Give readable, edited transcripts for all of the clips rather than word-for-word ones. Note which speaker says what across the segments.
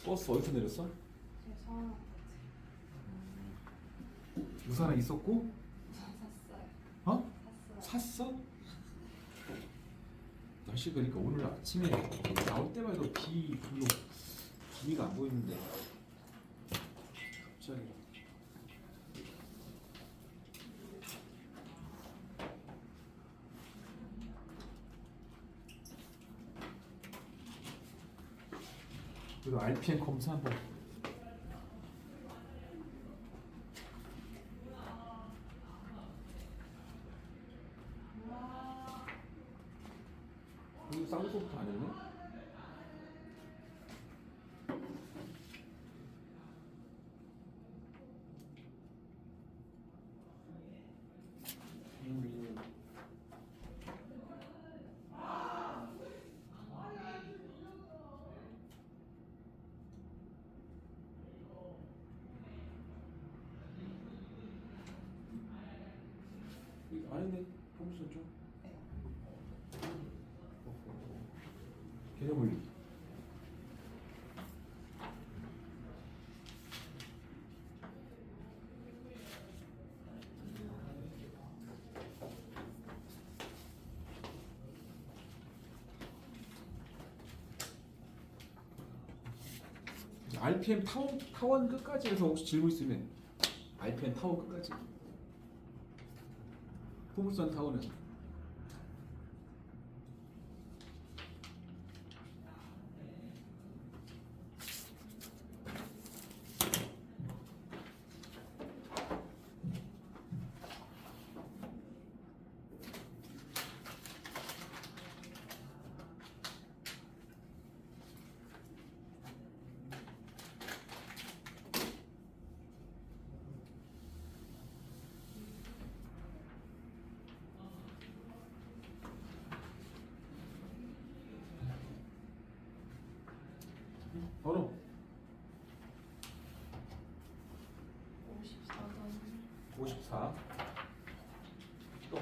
Speaker 1: 버스 어디서 내렸어?
Speaker 2: 제가 서울 아파트
Speaker 1: 우산은 있었고?
Speaker 2: 샀어요.
Speaker 1: 어?
Speaker 2: 샀어요.
Speaker 1: 샀어? 날씨 그러니까 오늘 아침에 나올 때만 해도 별로 비가 안 보이는데 갑자기 그래도 RPM 검사 한번. 이거 쌍꺼부터 안 했네? 이거 아닌데? pomsun 좀? 개념 물리. RPM 타원 끝까지 해서 혹시 질문 있으면 RPM 타원 끝까지. 포물선 타원에서. 번호
Speaker 2: 54번
Speaker 1: 54. 또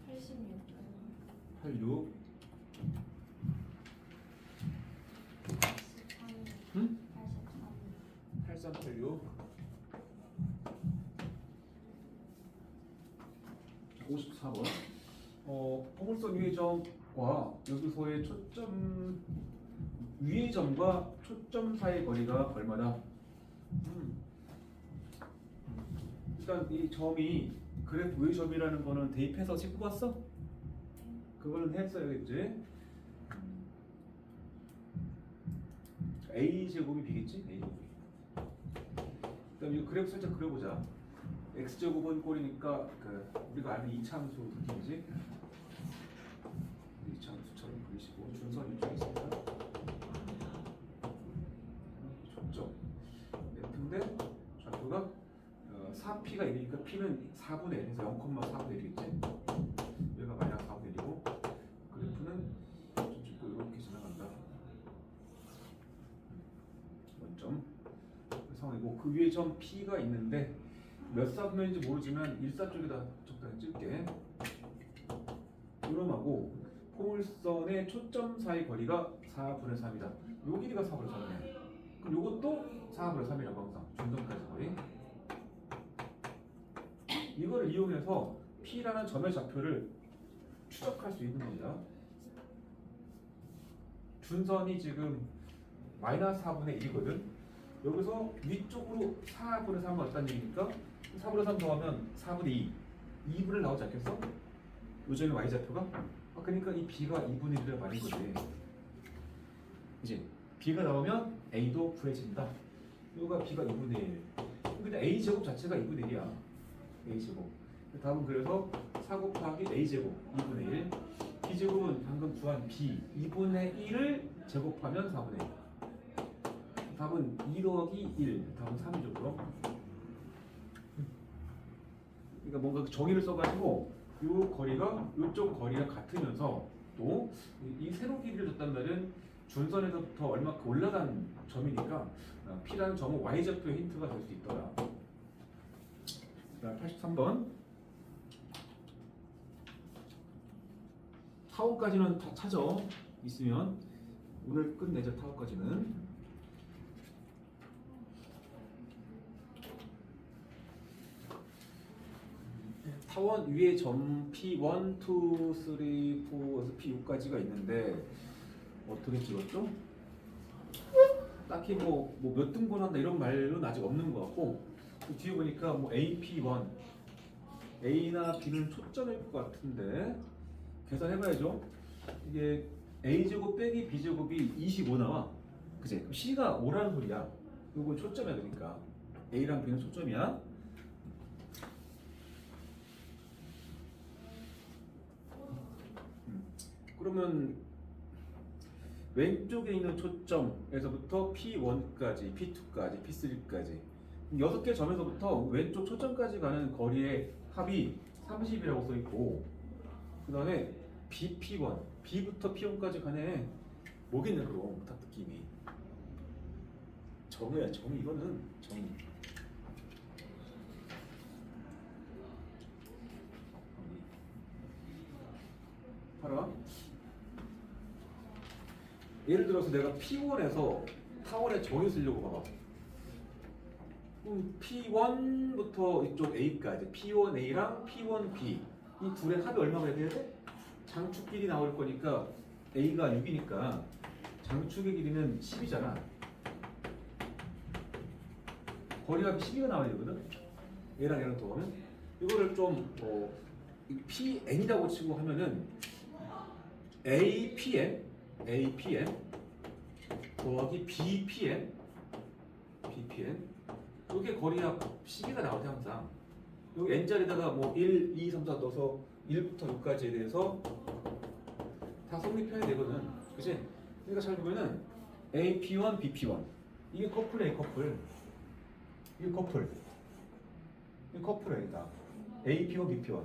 Speaker 2: 86번
Speaker 1: 86.
Speaker 2: 83
Speaker 1: 응?
Speaker 2: 83
Speaker 1: 8386. 54번. 포물선 위의 점과 여기서의 초점 위의 점과 초점 사이의 거리가 얼마다? 일단 이 점이 그래프 위의 점이라는 거는 대입해서 식 뽑았어? 그거는 했어야겠지? A 제곱이 B겠지? A 제곱이. 그다음 이 그래프 살짝 그려보자. X 제곱은 꼴이니까 우리가 아는 이차함수 느낌이지? 이차함수처럼 그리시고 준선 이쪽에 있습니다. 초점 F인데 좌표가 4P가 1이니까 P는 4분의 1에서 0,4분의 1이겠지? 여기가 마이너스 4분의 1이고 그래프는 좀 찍고 이렇게 지나간다. 원점 상황이고 그 위에 점 P가 있는데 몇 사분면인지 모르지만 일사 쪽에다 적당히 찍게. 요놈하고 포물선의 초점 사이 거리가 4분의 3이다. 요 길이가 4분의 3이네. 그럼 요것도 4분의 3이라고 항상 중점까지 거리. 이거를 이용해서 P라는 점의 좌표를 추적할 수 있는 겁니다. 준선이 지금 마이너스 4분의 1이거든. 여기서 위쪽으로 4분의 3을 왔다는 얘기니까 4분의 3 더하면 4분의 2 2분의 나오지 않겠어? 요점의 y좌표가? 그러니까 이 b가 2분의 1이라고 말인 거지. 이제 b가 나오면 a도 구해진다. 이거가 b가 2분의 1. 근데 a제곱 자체가 2분의 1이야. a제곱. 답은 그래서 4 곱하기 a제곱 2분의 1. b제곱은 방금 구한 b 2분의 1을 제곱하면 4분의 1. 답은 2 더하기 1. 답은 3이죠. 그럼. 그러니까 뭔가 정의를 써가지고 요 거리가 요쪽 거리랑 같으면서 또 이 세로 길이를 줬단 말은 준선에서부터 얼마큼 올라간 점이니까 P라는 점은 Y좌표의 힌트가 될 수 있더라. 자, 83번. 타원까지는 다 찾아 있으면 오늘 끝내자. 타원까지는 타원 위에 점 P1, 2, 3, 4에서 P6까지가 있는데 어떻게 찍었죠? 딱히 뭐 몇 등분 한다 이런 말은 아직 없는 것 같고 그 뒤에 보니까 뭐 AP1 A나 B는 초점일 것 같은데 계산해봐야죠. 이게 A제곱 빼기 B제곱이 25 나와. 그치? 그럼 C가 5라는 소리야. 이건 초점이야. 그러니까 A랑 B는 초점이야. 그러면 왼쪽에 있는 초점에서부터 P1까지, P2까지, P3까지 6개 점에서부터 왼쪽 초점까지 가는 거리의 합이 30이라고 써있고 그 다음에 BP1, B부터 P1까지 가네. 뭐겠냐 그럼 딱 느낌이 정의야. 정의. 이거는 정의. 봐라. 예를 들어서 내가 P1에서 타원의 정의 쓰려고 봐봐. 그럼 P1부터 이쪽 A까지 P1A랑 P1B 이 둘의 합이 얼마가 돼야 돼? 장축끼리 나올 거니까 A가 6이니까 장축의 길이는 10이잖아. 거리합이 12가 나와야 되거든. 얘랑 얘랑 더하면 이거를 좀 PN이라고 치고 하면은 APN 더하기 BPN 이게 거리합 12가 나오지 항상. 여기 n자리다가 뭐 1, 2, 3, 4 넣어서 1부터 6까지에 대해서 다 성립해야 되거든. 그치? 그러니까 잘 보면은 AP1, BP1 이게 커플이야. 커플. 이게 커플. 이게 커플이다. AP1, BP1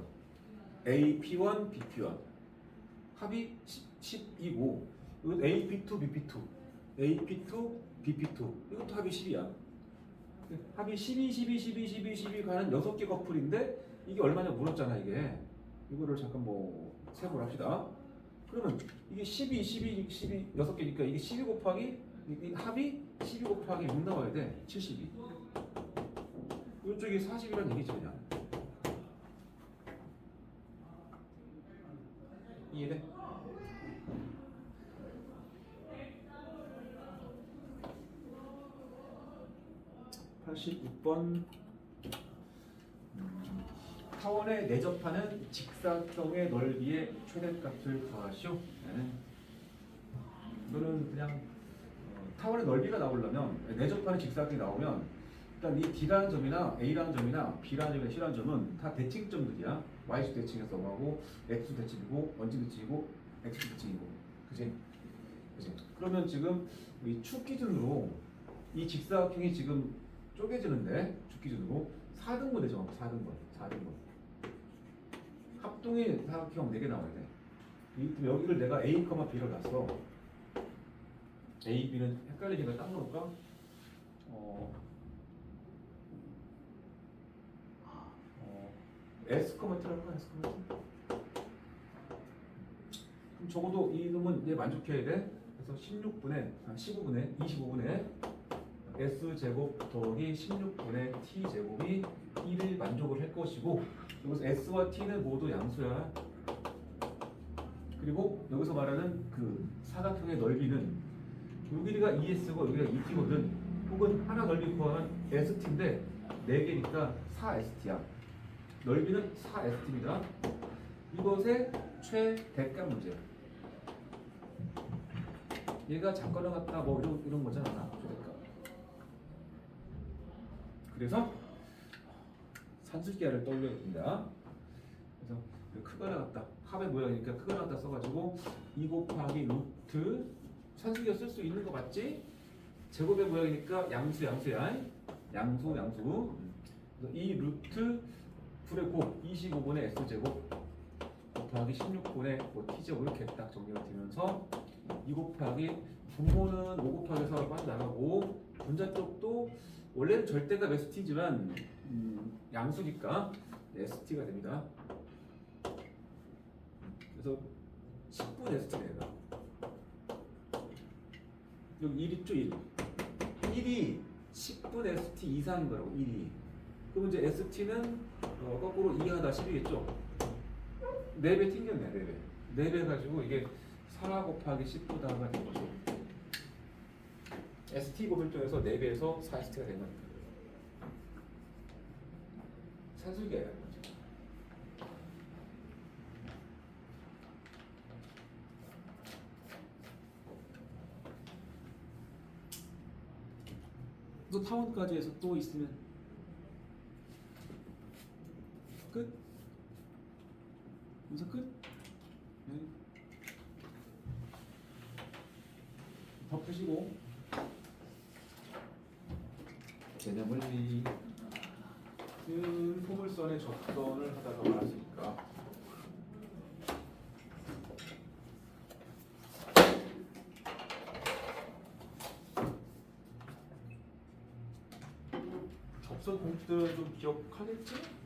Speaker 1: AP1, BP1 합이 10이고 이건 AP2, BP2 AP2, BP2 이것도 합이 10이야. 합이 12, 12, 12, 12, 12 가는 6개 커플인데 이게 얼마냐 물었잖아. 이게 이거를 잠깐 뭐 세볼 합시다. 그러면 이게 12, 12, 12 6개니까 이게 12 곱하기 이 합이 12 곱하기 6 나와야 돼. 72. 이쪽이 40이란 얘기지 그냥. 이해돼? (86번) 타원에 내접하는 직사각형의 넓이의 최대값을 구하시오. 네. 이거는 그냥 타원의 넓이가 나오려면 내접하는 직사각형이 나오면 일단 이 D라는 점이나 A라는 점이나 B라는 점이나 C라는 점은 다 대칭점들이야. Y축 대칭에서 하고 X축 대칭이고 원점 대칭이고 X축 대칭이고. 그치? 그치? 그러면 지금 이 축 기준으로 이 직사각형이 지금 쪼개지는데 축 기준으로 4등분 되죠. 4등분. 합동의 사각형 4개 나와야 돼. 여기를 내가 A, B를 놨어. A, B는 헷갈리니까 딱 놓을까? S, T를 할까? S, T. 그럼 적어도 이 놈은 얘 만족해야 돼. 그래서 25분의 S제곱 더하기 16분의 T제곱이 1을 만족을 할 것이고 여기서 S와 T는 모두 양수야. 그리고 여기서 말하는 그 사각형의 넓이는 요 길이가 2S고 여기가 2T거든. 혹은 하나 넓이 구하면 ST인데 4개니까 4ST야. 넓이는 4ST입니다. 이것의 최대값 문제. 얘가 작거나 같다 뭐 이런 거잖아. 최대값. 그래서 산술기하를 떠올려야 됩니다. 그래서 크거나 같다. 합의 모양이니까 크거나 같다 써가지고 2 곱하기 루트 산술기가 쓸 수 있는 거 맞지? 제곱의 모양이니까 양수야. 양수. 그래서 이 루트 불의 곱 25분의 S제곱 곱하기 16분의 T제곱 이렇게 딱 정리가 되면서 2 곱하기 분모는 5 곱하기 4로 빠져나가고 분자 쪽도 원래는 절대값 ST지만 양수니까 ST가 됩니다. 그래서 10분 ST네요. 여기 1 있죠? 1. 1이 10분 ST 이상인 거라고 1이. 그럼 이제 ST는 거꾸로 2하다 10이겠죠? 4배 튕겼네 4배. 4배 가지고 이게 4 곱하기 10보다가 된 거죠. ST 고밀도에서 4배에서 4ST가 된 거니까. 산술계예요. 또 타원까지 해서 또 있으면 끝? 여기서 끝? 네. 더 푸시고 개념물리 포물선의 접선을 하다가 말았으니까 접선 공식들은 좀 기억하겠지?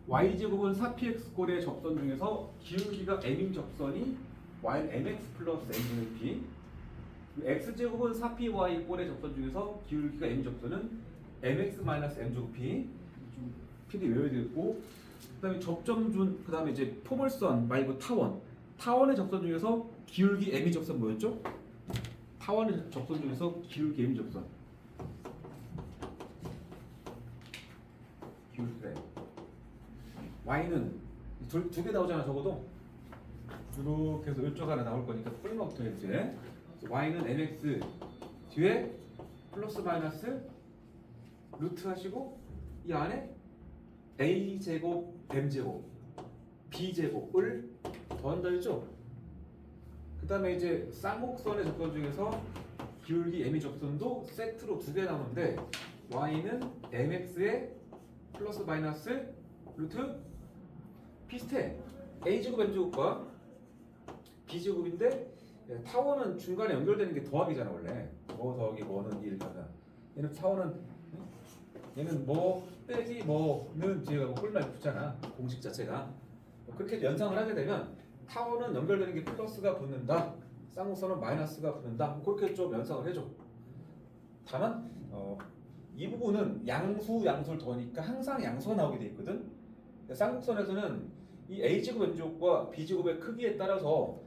Speaker 1: y제곱은 4px꼴의 접선 중에서 기울기가 m인 접선이 mx 플러스 m분의 p. x제곱은 4py꼴의 접선 중에서 기울기가 m인 접선은 mx 마이너스 m제곱 p. 좀 PD 외워야 되겠고, 그다음에 접점준, 그다음에 이제 포물선 말고 타원. 타원의 접선 중에서 기울기 m인 접선 뭐였죠? 타원의 접선 중에서 기울기 m인 접선. 기울기가 m. y는 두 개 나오잖아. 적어도 이렇게 해서 이쪽 하나 나올 거니까 뿔먹부터 이제 y는 mx 뒤에 플러스 마이너스 루트 하시고 이 안에 a 제곱 m 제곱 b 제곱을 더한다 했죠. 그 다음에 이제 쌍곡선의 접선 중에서 기울기 m의 접선도 세트로 두 개 나오는데 y는 mx에 플러스 마이너스 루트 비슷해. a제곱 m제곱과 b제곱인데 타원은 중간에 연결되는 게 더하기잖아. 원래 뭐 더하기 뭐는 1 하다. 얘는 타원은 얘는 뭐 빼기 뭐는 뒤에가 뭐 꿀말 붙잖아. 공식 자체가. 그렇게 연상을 하게 되면 타원은 연결되는 게 플러스가 붙는다, 쌍곡선은 마이너스가 붙는다, 그렇게 좀 연상을 해줘. 다만 이 부분은 양수를 더하니까 항상 양수가 나오게 돼 있거든. 쌍곡선에서는 이 a제곱 m제곱과 b제곱의 크기에 따라서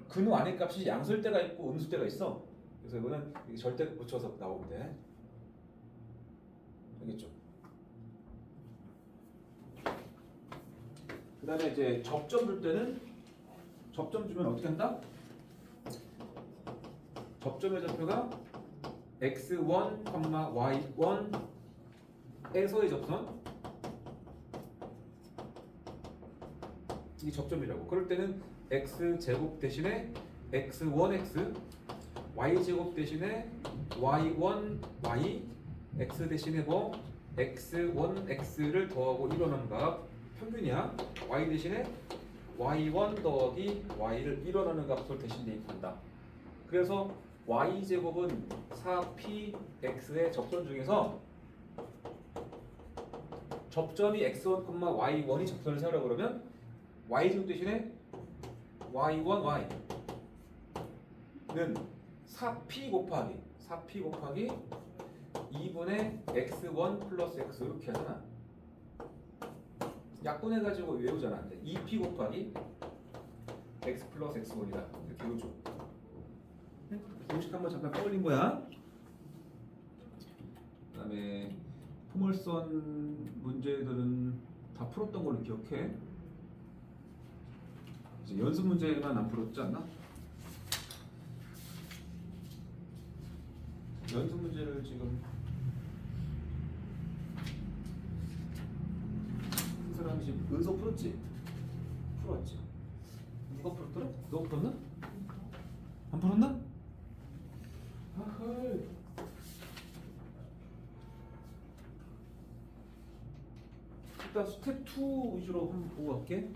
Speaker 1: 근호 안의 값이 양수일 때가 있고 음수일 때가 있어. 그래서 이거는 절대 붙여서 나오면 돼. 알겠죠? 그 다음에 이제 접점 줄 때는 접점 주면 어떻게 한다? 접점의 좌표가 x1, y1에서의 접선, 이 접점이라고. 그럴 때는 x제곱 대신에 x1x, y제곱 대신에 y1y, x 대신에 뭐 x1x를 더하고 일어나는 값 평균이야. y 대신에 y1 더하기 y를 일어나는 값을 대신 대입한다. 그래서 y제곱은 4px의 접선 중에서 접점이 x1, y1이 접선을 세우라고 그러면 y제곱 대신에 y1, y는 4p 곱하기 2분의 x1 플러스 x 이렇게 하잖아. 약분해가지고 외우잖아. 2p 곱하기 x 플러스 x1이다. 이렇게 외우죠. 공식 한번 잠깐 떠올린 거야. 그 다음에 포물선 문제들은 다 풀었던 걸로 기억해. 이제 연습 문제만 안 풀었지 않나? 연습 문제를 지금 그 사람이 지금 은서 풀었지? 풀었지? 누가 풀었더라? 너 풀었나? 안 풀었나? 아헐. 일단 스텝 2 위주로 한번 보고 갈게.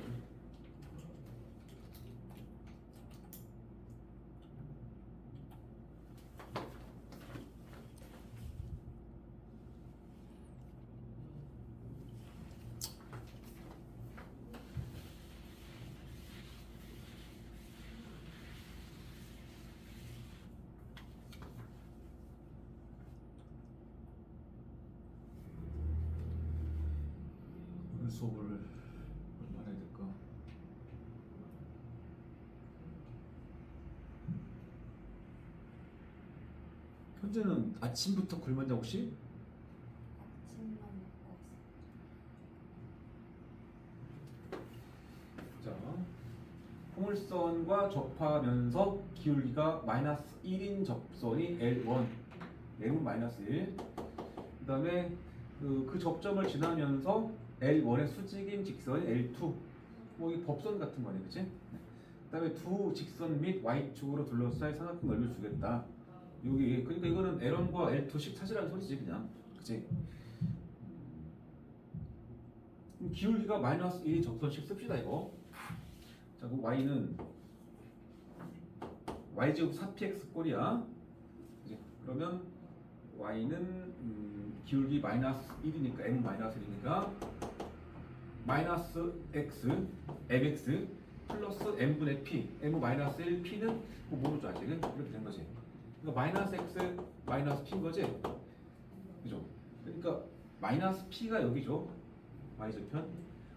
Speaker 1: 오늘 수업을 얼마나 해야 될까? 현재는 아침부터 굶었냐 혹시?
Speaker 2: 아침만 먹고
Speaker 1: 자, 포물선과 접하면서 기울기가 마이너스 1인 접선이 L1, M은 마이너스 1. 그 다음에 그 접점을 지나면서 L1의 수직인 직선이 L2. 뭐 이 법선 같은 거네, 그치? 그 다음에 두 직선 및 Y축으로 둘러싸인 삼각형 넓이를 주겠다. 여기 그러니까 이거는 L1과 L2씩 찾으라는 소리지 그냥, 그치? 그럼 기울기가 마이너스 1인 접선식 씁시다 이거. 자, 그럼 Y는 Y제곱 4px 꼴이야. 이제 그러면 Y는 기울기 마이너스 1이니까 M 마이너스 1이니까 마이너스 x mx 플러스 m분의 p m 마이너스 1 p는 뭐 모르죠 아직은. 이렇게 된 거지. 그러니까 마이너스 x 마이너스 p인 거지. 그죠? 그러니까 마이너스 p가 여기죠. y절편.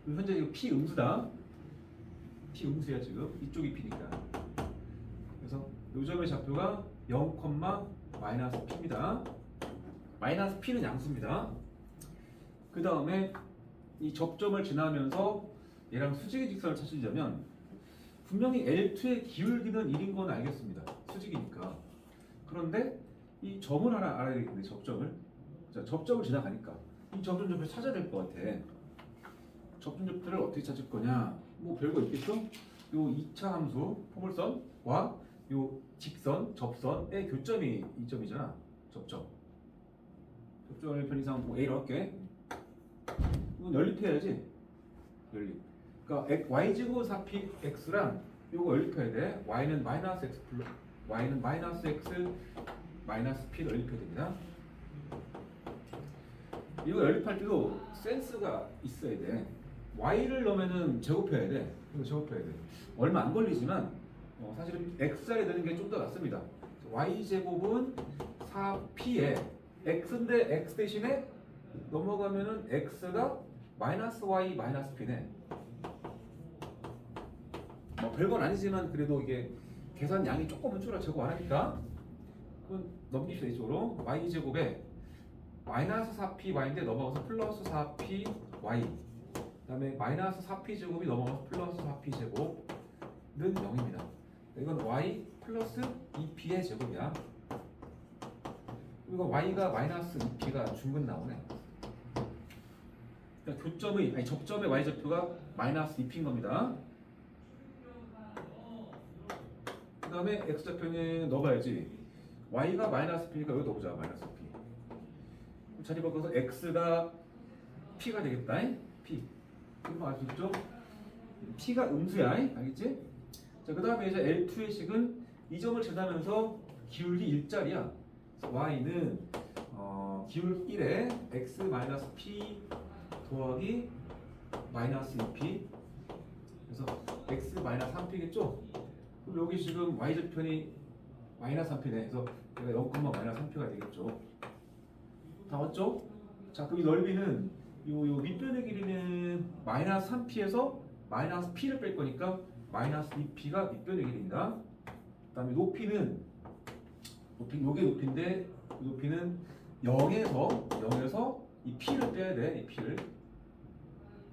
Speaker 1: 현재 이거 p 음수다. p 음수야 지금. 이쪽이 p니까. 그래서 요 점의 좌표가 0, 마이너스 p입니다. 마이너스 p는 양수입니다. 그 다음에 이 접점을 지나면서 얘랑 수직의 직선을 찾으려면 분명히 L2의 기울기는 1인 건 알겠습니다. 수직이니까. 그런데 이 점을 하나 알아야 되겠네. 접점을. 자, 접점을 지나가니까 이 접점 좌표를 찾아야 될 것 같아. 접점 좌표를 어떻게 찾을 거냐? 뭐 별거 있겠어? 요 2차 함수 포물선과 요 직선 접선의 교점이 이 점이잖아. 접점. 접점의 편의상 뭐 A로 할게. 이건 연립해야지. 연립. 그러니까 y제곱 4px랑 요거 연립해야 돼. y는 마이너스 x 플러스 y는 마이너스 x 마이너스 p를 연립해야 됩니다. 이거 연립할 때도 센스가 있어야 돼. y를 넣으면은 제곱해야 돼. 이거 제곱해야 돼. 얼마 안 걸리지만 사실은 x자리에 넣는 게 좀 더 낫습니다. y제곱은 4p에 x인데 x 대신에 넘어가면은 x가 마이너스 y 마이너스 p네. 뭐 별건 아니지만 그래도 이게 계산 양이 조금은 줄어 제곱 안 하니까 그건 넘깁시다. 이쪽으로 y 제곱에 마이너스 4p y인데 넘어가서 플러스 4p y. 그다음에 마이너스 4p 제곱이 넘어가서 플러스 4p 제곱은 0입니다. 이건 y 플러스 2p의 제곱이야. 이거 y가 마이너스 2p가 중근 나오네. 그러니까 교점의 접점의 y 좌표가 마이너스 2p인 겁니다. 그 다음에 x 좌표는 넣어봐야지. y가 마이너스 p니까 여기 넣어보자. 마이너스 p. 자리 바꿔서 x가 p가 되겠다. p. 이거 알 수 있죠? p가 음수야. 알겠지? 자, 그 다음에 이제 L2의 식은 이 점을 지나면서 기울기 일자리야. y는 기울기 1에 x 마이너스 p 더하기 마이너스 2p. 그래서 x 마이너스 3p겠죠? 그럼 여기 지금 y절편이 마이너스 3p네. 그래서 얘가 0, 마이너스 3p가 되겠죠. 다 맞죠? 자, 그럼 이 넓이는 요 밑변의 길이는 마이너스 3p에서 마이너스 p를 뺄 거니까 마이너스 2p가 밑변의 길이입니다. 그 다음에 높이는 요게 높이인데 그 높이는 0에서 이 P를 빼야 돼. 이 P를.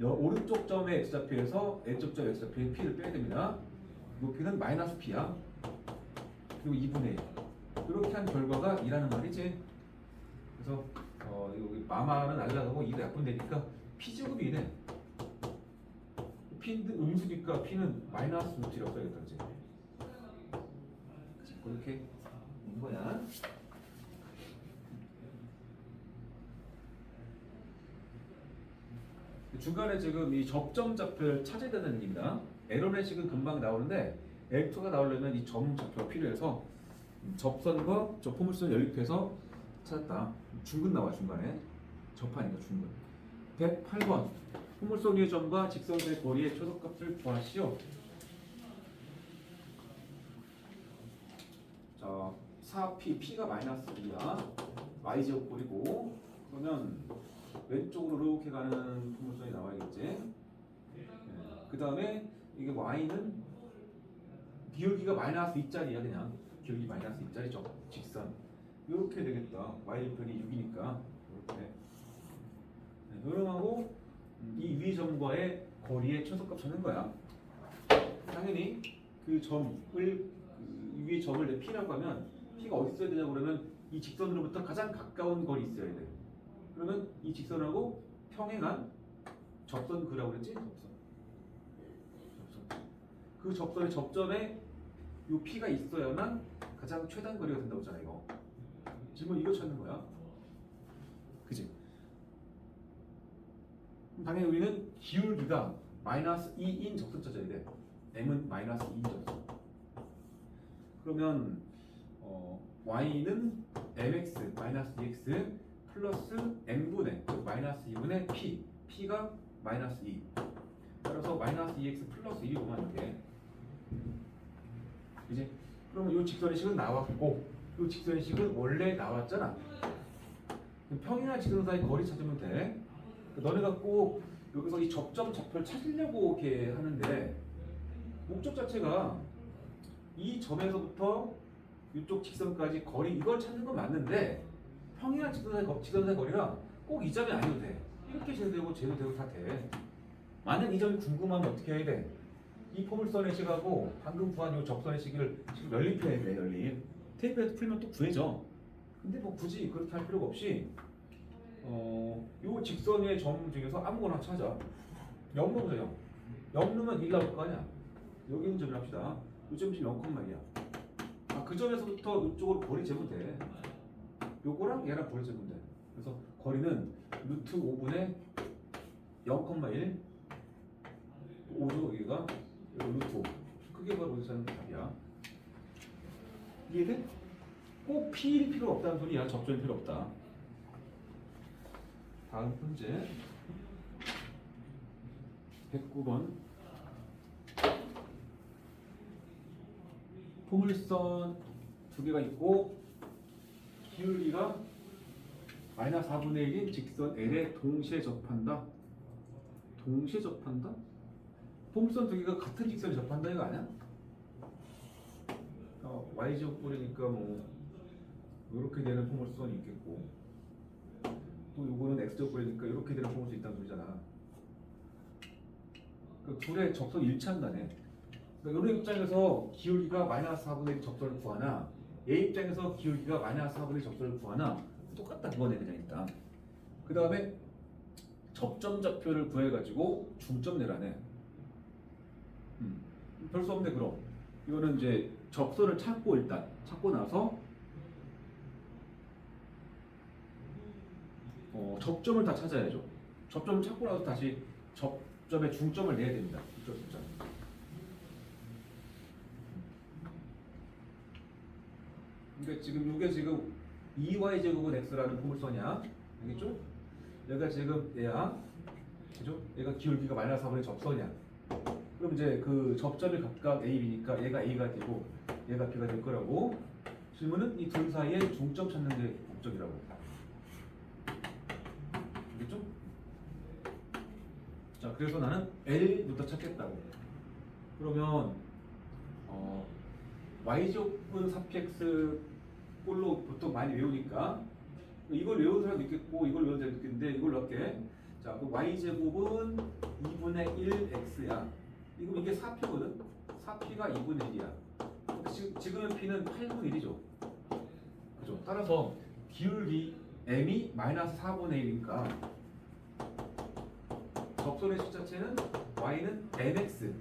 Speaker 1: 오른쪽 점의 x좌표에서 왼쪽 점 x좌표의 P를 빼야 됩니다. 높이는 마이너스 P야. 그리고 2분의 1. 이렇게 한 결과가 2라는 말이지. 그래서 여기 마마는 날라가고 2도 약분되니까 P제곱이 2네. P는 음수니까 P는 마이너스 루트라고 써야겠다. 그치? 그렇게 된 거야. 중간에 지금 이 접점 좌표를 찾아야 되는 얘기입니다. 에러의식은 금방 나오는데 L2가 나오려면 이 점 좌표가 필요해서 접선과 저 포물선을 연립해서 찾았다. 중근 나와 중간에 접하니까 중근. 108번 포물선 위의 점과 직선의 거리의 초속값을 구하시오. 자, 4P, P가 마이너스 2야. Y제곱꼴이고 그러면 왼쪽으로 이렇게 가는 포물선이 나와야겠지. 그 다음에 이게 Y는 기울기가 마이너스 2짜리야 그냥. 기울기 마이너스 2짜리죠. 직선. 이렇게 되겠다. Y절편이 6이니까 이렇게. 요령하고 이 위 점과의 거리의 최소값 찾는 거야. 당연히 그 점을 그 위의 점을 내 P라고 하면 P가 어디 있어야 되냐고 그러면 이 직선으로부터 가장 가까운 거리 있어야 돼. 그러면 이 직선하고 평행한 접선 그라고 그랬지? 접선. 그 접선의 접점에 이 P가 있어야만 가장 최단 거리가 된다고 했잖아 이거. 지금 이거 찾는 거야. 그지? 당연히 우리는 기울기가 마이너스 2인 접선 찾아야 돼. M은 마이너스 2인 접선. 그러면 Y는 mx 마이너스 2x 플러스 n분의 마이너스 2분의 p. p가 마이너스 2. 따라서 마이너스 2x 플러스 1이 오면 이렇게. 그지? 그러면 이 직선의 식은 나왔고 이 직선의 식은 원래 나왔잖아. 평이나 직선 사이 거리 찾으면 돼. 너네가 꼭 여기서 이 접점 좌표를 찾으려고 이렇게 하는데 목적 자체가 이 점에서부터 이쪽 직선까지 거리 이걸 찾는 건 맞는데 평이나 직선 사이 거리가 꼭 이 점이 아니어도 돼. 이렇게 재도 되고 재도 되고 다 돼. 만약 이 점이 궁금하면 어떻게 해야 돼? 이 포물선의 식하고 방금 구한 이 접선의 식을 지금 연립해야 돼. 연립. 테이프에서 풀면 또 구해져. 근데 뭐 굳이 그렇게 할 필요가 없이 요 직선의 점 중에서 아무거나 찾아. 0 넣으자 0. 0 넣으면 1 나올 거 아니야. 여기 있는 점을 합시다. 이 점이 지금 0,1이야. 그 점에서부터 이쪽으로 거리 재면 돼. 요거랑 얘랑 거리 재면 돼. 그래서 거리는 루트 5분의 0,1 5죠 여기가. 루트 5. 그게 바로 여기서 하는 답이야. 이해돼? 꼭 P일 필요 없다는 소리야. 접점일 필요 없다. 다음 문제 109번 포물선 두 개가 있고 기울기가 마이너스 4분의 1인 직선 L에 동시에 접한다. 동시에 접한다? 포물선 두 개가 같은 직선에 접한다 이거 아니야? Y제곱꼴이니까 뭐 이렇게 되는 포물선이 있겠고 또 요거는 X제곱꼴이니까 이렇게 되는 포물선이 있다는 소리잖아. 그 둘의 접선이 일치한다네. 그러니까 이런 입장에서 기울기가 마이너스 4분의 1 접선을 구하나 얘 입장에서 기울기가 마이너스 4분의 1 접선을 구하나 똑같다 그거네 그냥 일단. 그 다음에 접점 좌표를 구해가지고 중점 내라네. 별 수 없네 그럼. 이거는 이제 접선을 찾고 일단 찾고 나서 접점을 다 찾아야죠. 접점을 찾고 나서 다시 접점의 중점을 내야 됩니다. 이쪽 중점. 그러니까 지금 이게 지금 2y 제곱은 x라는 포물선이야. 알겠죠? 얘가 지금 얘야. 그죠? 얘가 기울기가 마이너스 4분의 접선이야. 그럼 이제 그 접점이 각각 A, B니까 얘가 A가 되고 얘가 B가 될 거라고. 질문은 이 둘 사이의 중점 찾는 게 목적이라고. 알겠죠? 자, 그래서 나는 L부터 찾겠다고. 그러면 Y제곱은 4px 꼴로 보통 많이 외우니까 이걸 외우는 사람도 있겠고 이걸 외우는 사람도 있겠는데 이걸로 할게. 자, 그 y제곱은 2분의 1x야. 이거 이게 4p거든. 4p가 2분의 1이야. 지금의 p는 8분의 1이죠. 그죠? 따라서 기울기 m이 마이너스 4분의 1이니까 접선의 식 자체는 y는 mx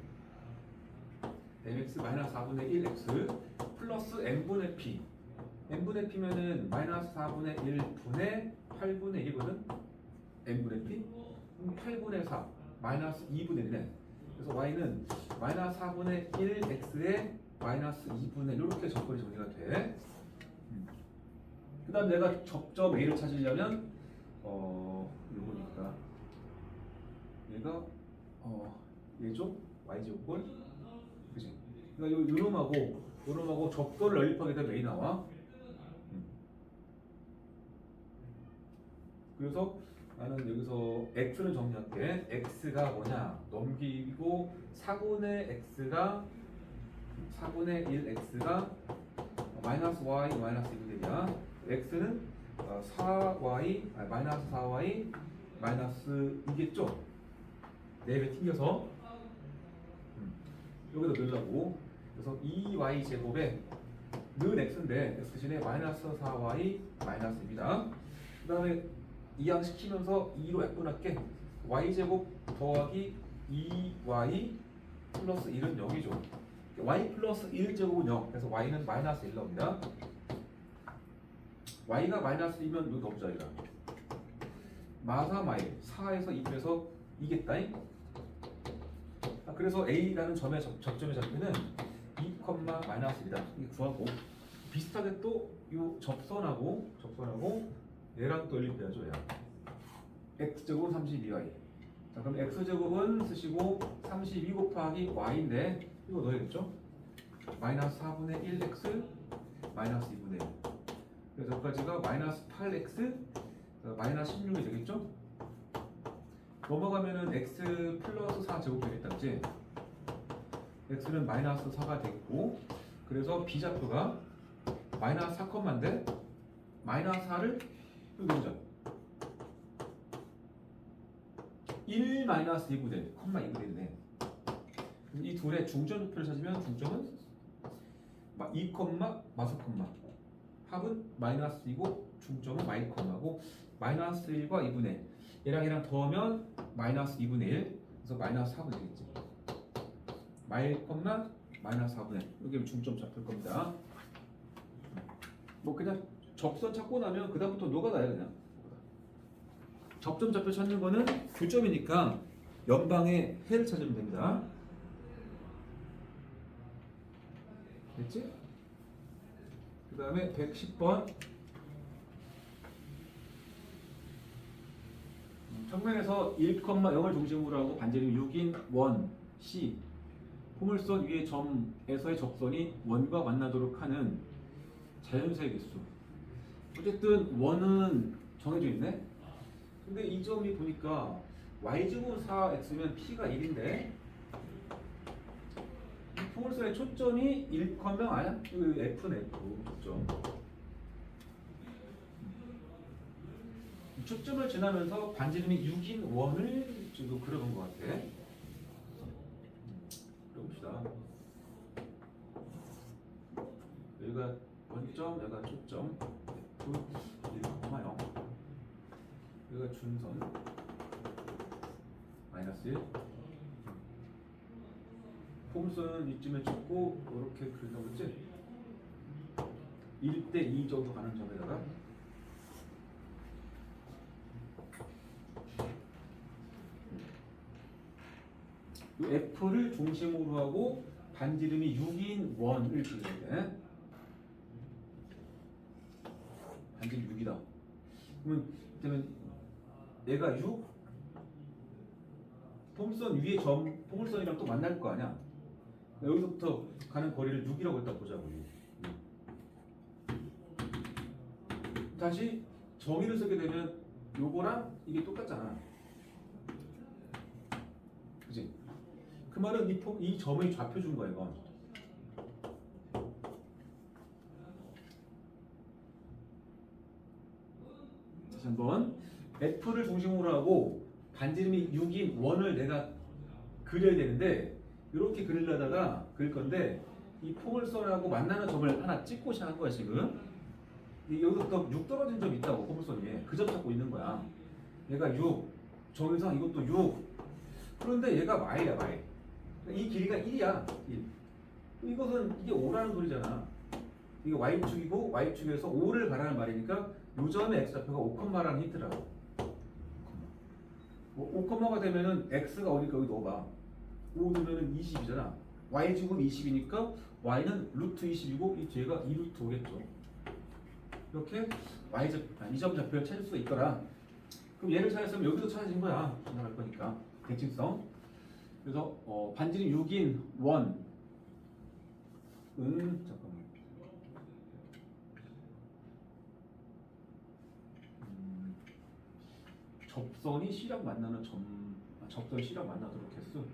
Speaker 1: 마이너스 4분의 1x 플러스 n분의 p n분의 p면은 마이너스 4분의 1분의 8분의 1이거든. n분의 p 8분의 4 마이너스 2분의 1이네. 그래서 y는 마이너스 4분의 1x에 마이너스 2분의 1 이렇게 접근이 정리가 돼. 그 다음 내가 접점 a를 찾으려면 이거니까 얘가 얘죠? y제곱을 그치? 그러니까 요놈하고 접도를 연립하게 되면 a 나와. 그래서 나는 여기서 x는 정리할게. x가 뭐냐? 넘기고 4분의 1x가 마이너스 y 마이너스 2분의 1이야. x는 4y 마이너스 4y 마이너스 2겠죠? 4배 튕겨서 여기다 넣으려고. 그래서 2y 제곱에 는 x인데 x 대신에 마이너스 4y 마이너스 2입니다. 그 다음에 이항시키면서 2로 약분할게. y제곱 더하기 2y 플러스 1은 0이죠. y 플러스 1제곱은 0. 그래서 y는 마이너스 1 나옵니다. y가 마이너스 2면 이거 넣어보자. 이거 마사 마이 4에서 2 빼서 2겠다. 그래서 a라는 점의 접점의 좌표는 2, 마이너스 1이다. 이게 구하고 비슷하게 또 이 접선하고 얘랑 또 연립해야죠. 얘 x제곱은 32y. 자, 그럼 x제곱은 쓰시고 32 곱하기 y인데 이거 넣어야겠죠? 마이너스 4분의 1x 마이너스 2분의 1. 그래서 여기까지가 마이너스 8x 마이너스 16이 되겠죠? 넘어가면은 x 플러스 4 제곱 되겠다. 그치? x는 마이너스 4가 됐고 그래서 b좌표가 마이너스 4컴마인데 마이너스 4를 여기 보자. 1 마이너스 2분의 2분의 1이네. 이 둘의 중점표를 찾으면 중점은 2, 마스 콤마 합은 마이너스 2고 중점은 마이 콤마고 마이너스 1과 2분의 1 얘랑 더하면 마이너스 2분의 1 그래서 마이너스 4분의 1이겠지. 마이 콤마 마이너스 4분의 1 여기 중점 잡힐 겁니다. 뭐 그냥 접선 찾고 나면 그 다음부터 노가다야. 그냥 접점 좌표 찾는 거는 교점이니까 연방의 해를 찾으면 됩니다. 됐지? 그 다음에 110번 평면에서 1,0을 중심으로 하고 반지름이 6인 원 C 포물선 위의 점에서의 접선이 원과 만나도록 하는 자연수의 개수. 어쨌든 원은 정해져 있네. 근데 이 점이 보니까 y제곱 4x면 p가 1인데 포물선의 초점이 1, 아니야? 여기 f는 f 초점. 초점을 지나면서 반지름이 6인 원을 지금 그려본 것 같아. 그려봅시다. 여기가 원점, 여기가 초점, f 1,0. 여기가 준선, 마이너스 1. 포물선은 이쯤에 찍고 이렇게 그린다고 했지? 1대 2 정도 가는 점에다가 이 F를 중심으로 하고 반지름이 6인 원을 그려야 돼. 반지름 6이다. 그러면 얘가 6 포물선 위에 점 포물선이랑 또 만날 거 아니야. 여기서부터 가는 거리를 6이라고 일단 보자고. 다시 정의를 쓰게 되면 요거랑 이게 똑같잖아. 그치? 그 말은 이 점의 좌표 준 거야 이건. 다시 한번 F를 중심으로 하고 반지름이 6인 원을 내가 그려야 되는데 이렇게 그리려다가 그릴 건데 이 포물선하고 만나는 점을 하나 찍고 시작한 거야 지금. 여기서 6 떨어진 점이 있다고 포물선 위에 그 점 잡고 있는 거야. 얘가 6, 정의상 이것도 6. 그런데 얘가 y야 y. 이 길이가 1이야. 1. 이것은 이게 5라는 소리잖아. 이게 y축이고 y축에서 5를 가라는 말이니까 요 점의 x좌표가 5,라는 힌트라고. 5,가 되면은 x가 어디까 여기 넣어봐. 5 넣으면은 20이잖아. y축은 20이니까 y는 루트 20이고 이 뒤에가 2루트 5겠죠. 이렇게 이 점 좌표를 찾을 수가 있더라. 그럼 얘를 찾았으면 여기도 찾아진 거야. 지나갈 거니까 대칭성. 그래서 반지름 6인 원은 잠깐만. 접선이 C랑 만나는 접선이 C랑 만나도록 했어.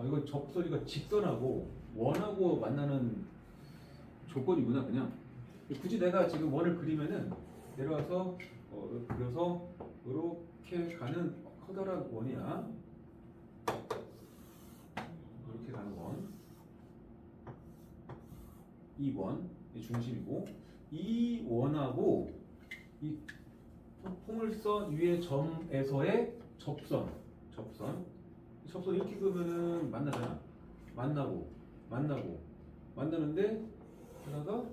Speaker 1: 이거 접선이가 직선하고 원하고 만나는 조건이구나 그냥. 굳이 내가 지금 원을 그리면은 내려와서 그려서 이렇게 가는 커다란 원이야. 이렇게 가는 원. 이 원, 이 중심이고 이 원하고 이 포물선 위의 점에서의 접선 이렇게 그러면은 만나잖아. 만나는데 그러다가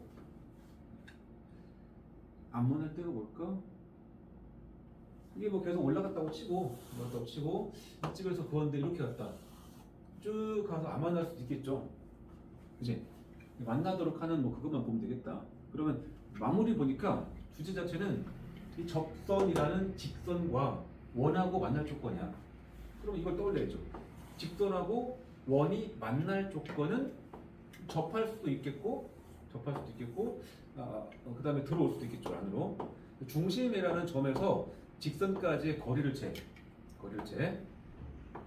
Speaker 1: 안 만날 때가 뭘까? 이게 뭐 계속 올라갔다고 치고 이쪽에서 그건데 이렇게 갔다 쭉 가서 안 만날 수도 있겠죠. 그치? 만나도록 하는 뭐 그것만 보면 되겠다. 그러면 마무리 보니까 주제 자체는 이 접선이라는 직선과 원하고 만날 조건이야. 그럼 이걸 떠올려야죠. 직선하고 원이 만날 조건은 접할 수도 있겠고 그 다음에 들어올 수도 있겠죠. 안으로. 중심이라는 점에서 직선까지의 거리를 재.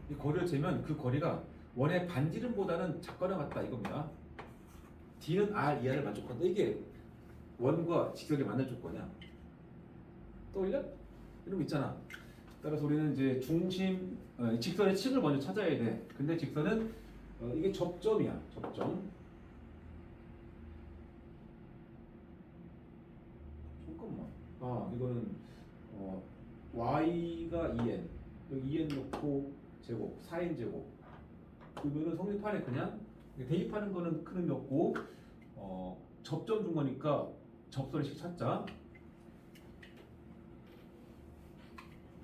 Speaker 1: 이 거리를 재면 그 거리가 원의 반지름보다는 작거나 같다 이겁니다. D는 R 이하를 만족한다. 이게 원과 직선이 만날 조건이야. 떠올려? 이런 거 있잖아. 따라서 우리는 이제 직선의 층을 먼저 찾아야 돼. 근데 직선은 이게 접점이야. 접점. 잠깐만. 이거는 y가 2n, 여기 2n 넣고 제곱, 4n 제곱. 그러면은 성립하네 그냥. 대입하는 거는 큰 의미 없고 접점 준 거니까 접선식 찾자.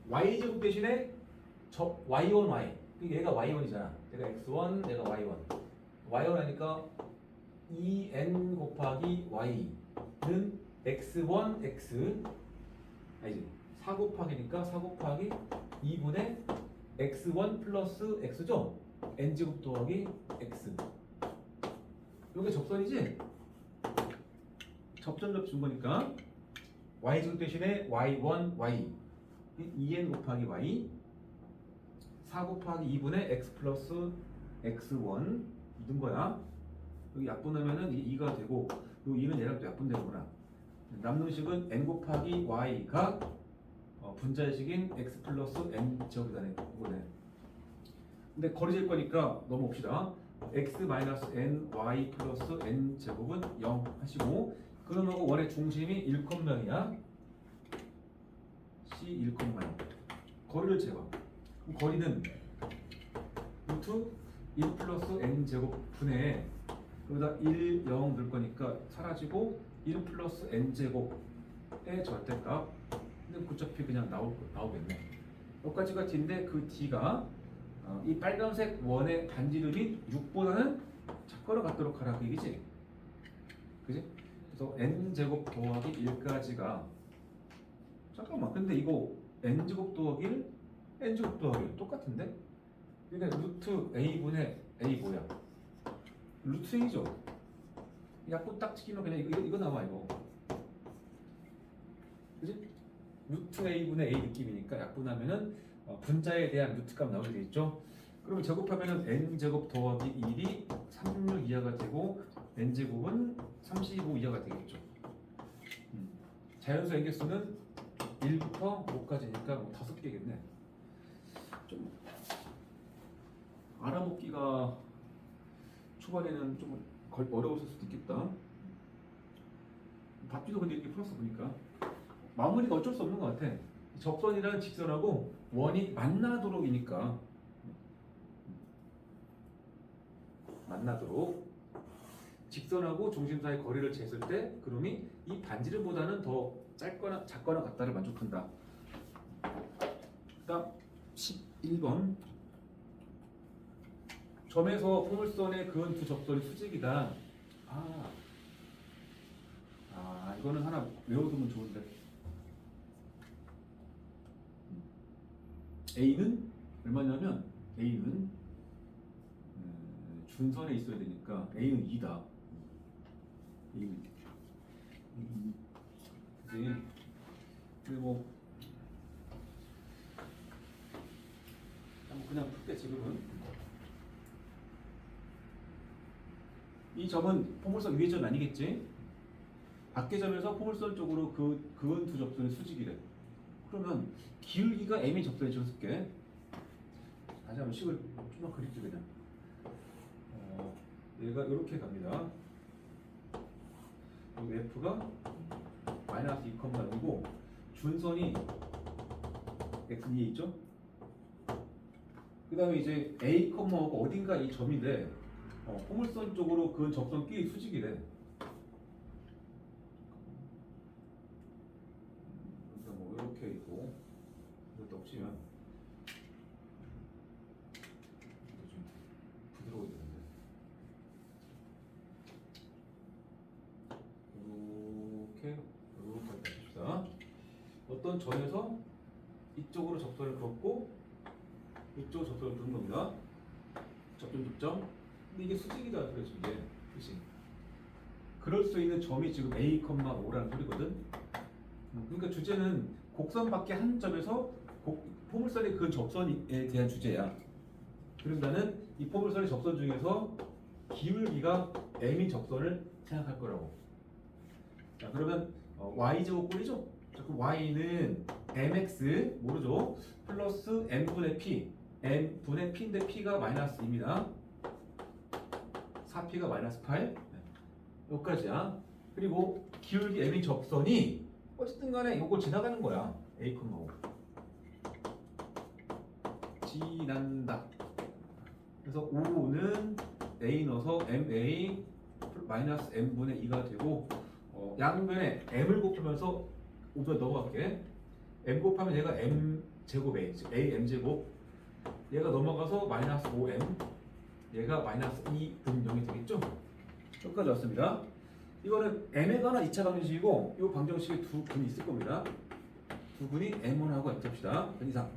Speaker 1: y제곱 대신에 y1 y. 얘가 y1이잖아. 내가 x1, 내가 y1. y1 하니까 2n 곱하기 y는 x1 x 아니지 4 곱하기니까 4 곱하기 2분의 x1 플러스 x죠. n제곱 더하기 x. 이게 접선이지? 접점 준 거니까 y제곱 대신에 y1 y 2n 곱하기 y 4 곱하기 2분의 x 플러스 x1 넣은 거야. 여기 약분하면은 2가 되고 요 2는 얘랑 또 약분되는구나. 남는 식은 n 곱하기 y가 분자식인 x 플러스 n 제곱이다네. 이거네. 근데 거리 잴 거니까 넘어옵시다. x 마이너스 n y 플러스 n 제곱은 0 하시고 그놈하고 원의 중심이 1,0이야. c 1,0. 거리를 재봐. 그럼 거리는 루트 1 플러스 n 제곱 분의 여기다 1, 0 넣을 거니까 사라지고 1 플러스 n 제곱의 절대값. 근데 어차피 그냥 나오겠네. 여기까지가 d인데 그 d가 이 빨간색 원의 반지름이 6보다는 작거나 같도록 하라 그 얘기지. 그지? 그래서 n제곱 더하기 1까지가 잠깐만 근데 이거 n제곱 더하기 1, n제곱 더하기 1 똑같은데? 그러니까 루트 a분의 a 뭐야? 루트 a죠? 약분 딱 치기면 그냥 이거 나와 이거. 그지? 루트 a분의 a 느낌이니까 약분하면은 분자에 대한 루트 값 나오게 되겠죠? 그러면 제곱하면은 n제곱 더하기 1이 36 이하가 되고 n제곱은 35 이하가 되겠죠. 자연수 n개수는 1부터 5까지니까 뭐 5개겠네. 좀 알아먹기가 초반에는 좀 어려웠을 수도 있겠다. 답지도 근데 이렇게 풀었어 보니까 마무리가 어쩔 수 없는 것 같아. 접선이랑 직선하고 원이 만나도록이니까 만나도록 직선하고 중심 사이 거리를 쟀을 때 그놈이 이 반지름보다는 더 짧거나 작거나 같다를 만족한다. 그다음 11번 점에서 포물선에 그은 두 접선이 수직이다. 이거는 하나 외워두면 좋은데. A는 얼마냐면 A는 준선에 있어야 되니까 A는 2다. A는 2. 그지? 근데 뭐 그냥 풀게 지금은. 이 점은 포물선 위의 점 아니겠지? 밖의 점에서 포물선 쪽으로 그은 두 접선의 수직이래. 그러면 기울기가 m의 접선에 줬을게. 다시 한번 식을 좀만 그릴게 그냥. 얘가 이렇게 갑니다. 여기 f가 마이너스 2,0이고 준선이 x는 2에 있죠? 그 다음에 이제 a, 하고 어딘가 이 점인데 포물선 쪽으로 그은 접선끼리 수직이래. 그러니까 뭐 이렇게 있고 이것도 없지만 이거 좀 부드러워야 되는데 이렇게 해봅시다. 어떤 점에서 이쪽으로 접선을 그었고 이쪽으로 접선을 그은 겁니다. 접점. 근데 이게 수직이다 그래서 이게 그치? 그럴 수 있는 점이 지금 A, 5라는 소리거든. 그러니까 주제는 곡선 밖에 한 점에서 포물선의 그 접선에 대한 주제야. 그래서 나는 이 포물선의 접선 중에서 기울기가 m인 접선을 생각할 거라고. 자 그러면 y제곱꼴이죠? 자, 그럼 y는 mx 모르죠? 플러스 m분의 p m분의 p인데 p가 마이너스 2입니다. 4p가 마이너스 8 여기까지야. 그리고 기울기 m인 접선이 어쨌든 간에 이걸 지나가는 거야. A, 5 지난다. 그래서 5는 A 넣어서 MA 마이너스 M분의 2가 되고 양변에 M을 곱하면서 5번 넘어갈게. M 곱하면 얘가 M제곱 A, 즉 A M제곱 얘가 넘어가서 마이너스 5M 얘가 마이너스 2분 0이 되겠죠? 여기까지 왔습니다. 이거는 M에 관한 2차 방정식이고 이 방정식에 두 분이 있을 겁니다. 두 분이 M1하고 M2 합시다. 이상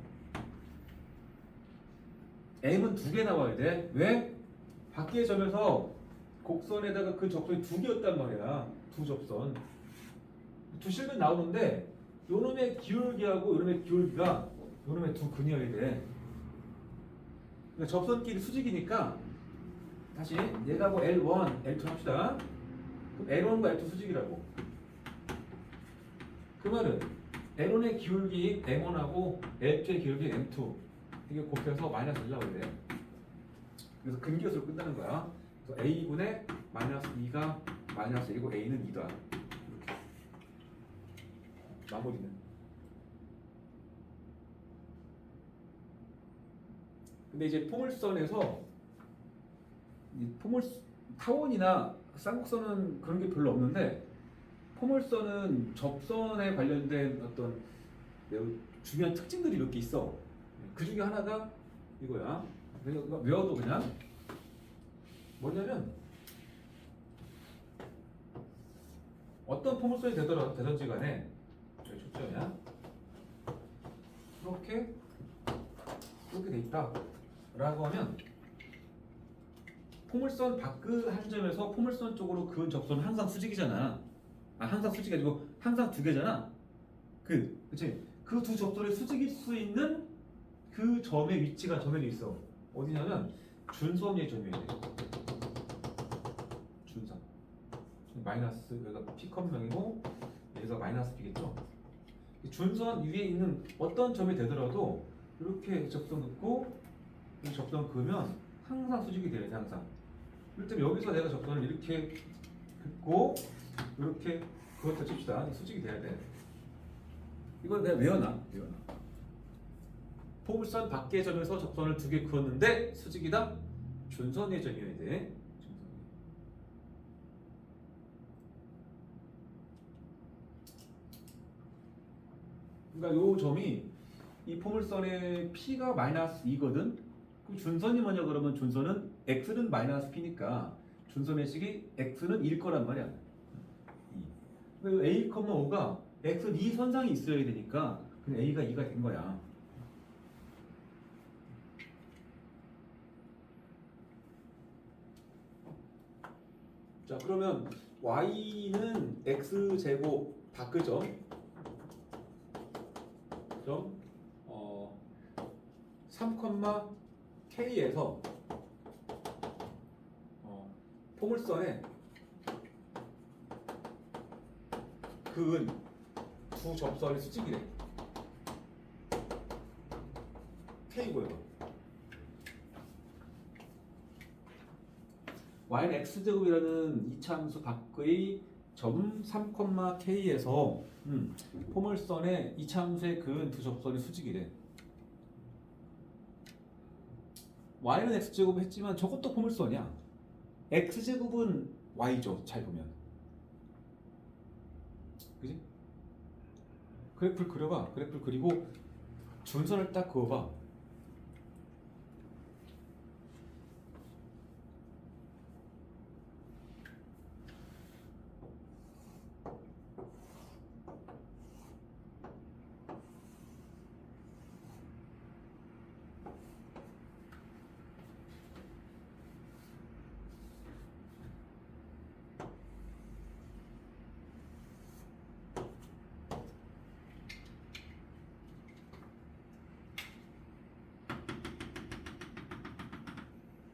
Speaker 1: M은 2개 나와야 돼. 왜? 밖의 점에서 곡선에다가 그 접선이 2개였단 말이야. 두 접선. 두 실근 나오는데 요놈의 기울기하고 요놈의 기울기가 요놈의 두 근이어야 돼. 그러니까 접선끼리 수직이니까 다시 얘가 뭐 L1, L2 합시다. 그럼 L1과 L2 수직이라고. 그 말은 L1의 기울기 M1하고 L2의 기울기 M2 이게 곱해서 마이너스 1 나와야 돼. 그래서 근기였으로 끝나는 거야. 그래서 A분의 마이너스 2가 마이너스 1이고 A는 2다. 이렇게. 마무리는. 근데 이제 포물선에서 타원이나 쌍곡선은 그런 게 별로 없는데 포물선은 접선에 관련된 어떤 매우 중요한 특징들이 몇 개 있어. 그 중에 하나가 이거야. 그러니까 외워도 그냥 뭐냐면 어떤 포물선이 되든지 간에 저기 초점이야. 이렇게 돼 있다 라고 하면 포물선 밖의 한 점에서 포물선 쪽으로 그은 접선은 항상 수직이잖아. 항상 수직이 아니고 항상 두 개잖아. 그치? 그 두 접선의 수직일 수 있는 그 점의 위치가 정해져 있어. 어디냐면 준선의 점이어야 돼. 준선. 마이너스 여기가 P컷명이고 여기가 마이너스 P겠죠? 준선 위에 있는 어떤 점이 되더라도 이렇게 접선 긋고 이렇게 접선 그으면 항상 수직이 돼야 돼. 항상. 이럴 때면 여기서 내가 접선을 이렇게 긋고 이렇게 그것도 칩시다. 수직이 돼야 돼. 이건 내가 외워놔. 포물선 밖의 점에서 접선을 두 개 그었는데 수직이다? 준선의 점이어야 돼. 그러니까 요 점이 이 포물선의 P가 마이너스 2거든. 그럼 준선이 뭐냐 그러면 준선은 X는 마이너스 P니까 준선의 식이 X는 1 거란 말이야. 2. A, 5가 X는 2 선상이 있어야 되니까 그냥 A가 2가 된 거야. 자 그러면 Y는 X제곱 바꾸죠. 그럼 3,K에서 포물선에 그은 두 접선의 수직이래. K고요. Y는 X제곱이라는 이차함수 밖의 점 3,K에서 포물선의 이차함수에 그은 두 접선의 수직이래. Y는 X제곱 했지만 저것도 포물선이야. X제곱은 Y죠. 잘 보면. 그지? 그래프를 그려봐. 그래프를 그리고 준선을 딱 그어봐.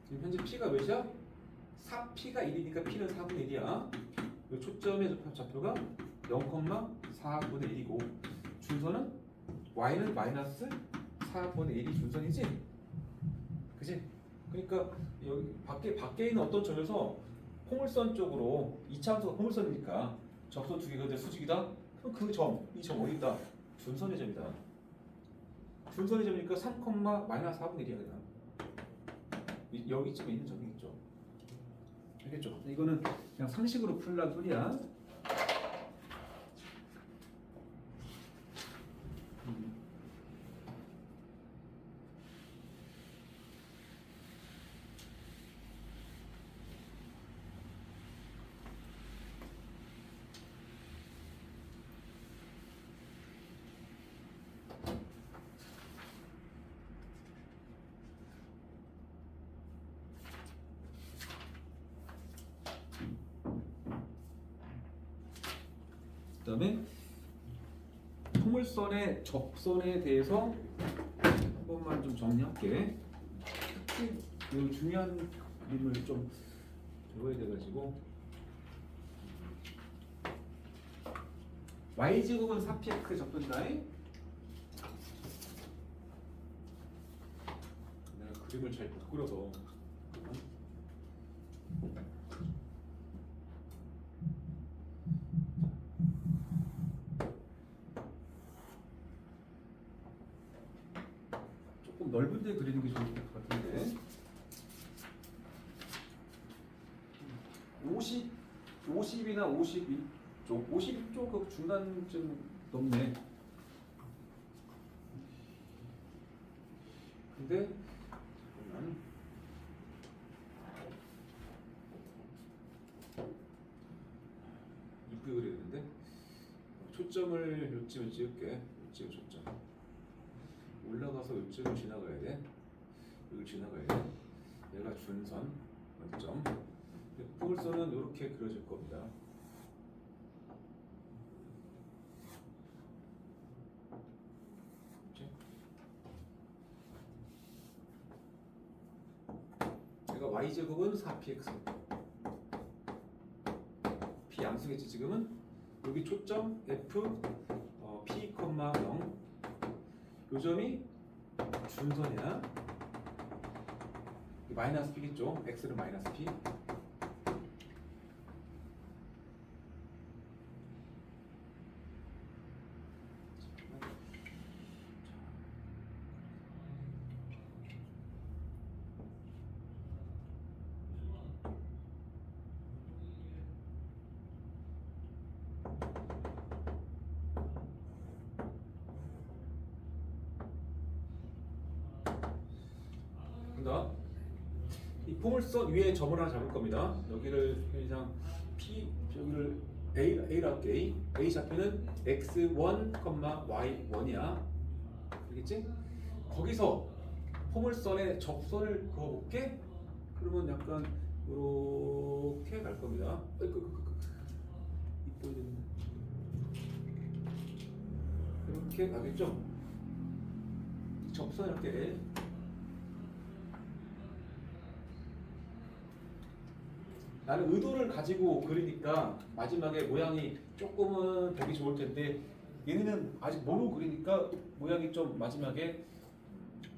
Speaker 1: 지금 현재 P가 몇이야? 4P가 1이니까 P는 4분의 1이야. 이 초점의 좌표가 0,4분의 1이고 준선은 Y는 마이너스 4분의 1이 준선이지? 그지? 그러니까 여기 밖에 있는 어떤 점에서 포물선 쪽으로 이차함수가 포물선이니까 접선 두 개가 될 수직이다? 그럼 그 점, 이 점 어디다? 준선의 점이다. 준선의 점이니까 3, 마이너스 4분의 1이야 그냥. 여기쯤에 있는 점이겠죠. 알겠죠? 이거는 그냥 상식으로 풀란 소리야. 그다음에 포물선의 접선에 대해서 한 번만 좀 정리할게. 특히 이 중요한 그림을 좀 적어야 돼가지고 Y제곱은 4px 접근다. 내가 그림을 잘 못 그려서 조금 넓은 데 그리는 게 좋을 것 같은데 50이나 51쪽 51쪽 그 중간쯤 넘네. 근데 잠깐만 이쁘게 그려야 되는데 초점을 요쯤에 찍을게. 요쯤 초점 올라가서 요쯤을 지나가야 돼. 여기 지나가야 돼. 얘가 준선 원점. 포물선은 이렇게 그려질 겁니다. 그치? y제곱은 4px. p 양수겠지 지금은. 여기 초점 f p, 0. 요점이 준선이야. 마이너스 p겠죠. x는 마이너스 p. 그러니까 이 포물선 위에 점을 하나 잡을 겁니다. 여기를 그냥 P 여기를 A라고 할게. A 좌표는 x1, y1이야. 알겠지? 거기서 포물선에 접선을 그어볼게. 그러면 약간 이렇게 갈 겁니다. 이뻐야 되는데. 이렇게 가겠죠? 접선 이렇게. 나는 의도를 가지고 그리니까 마지막에 모양이 조금은 보기 좋을 텐데 얘네는 아직 모르고 그리니까 모양이 좀 마지막에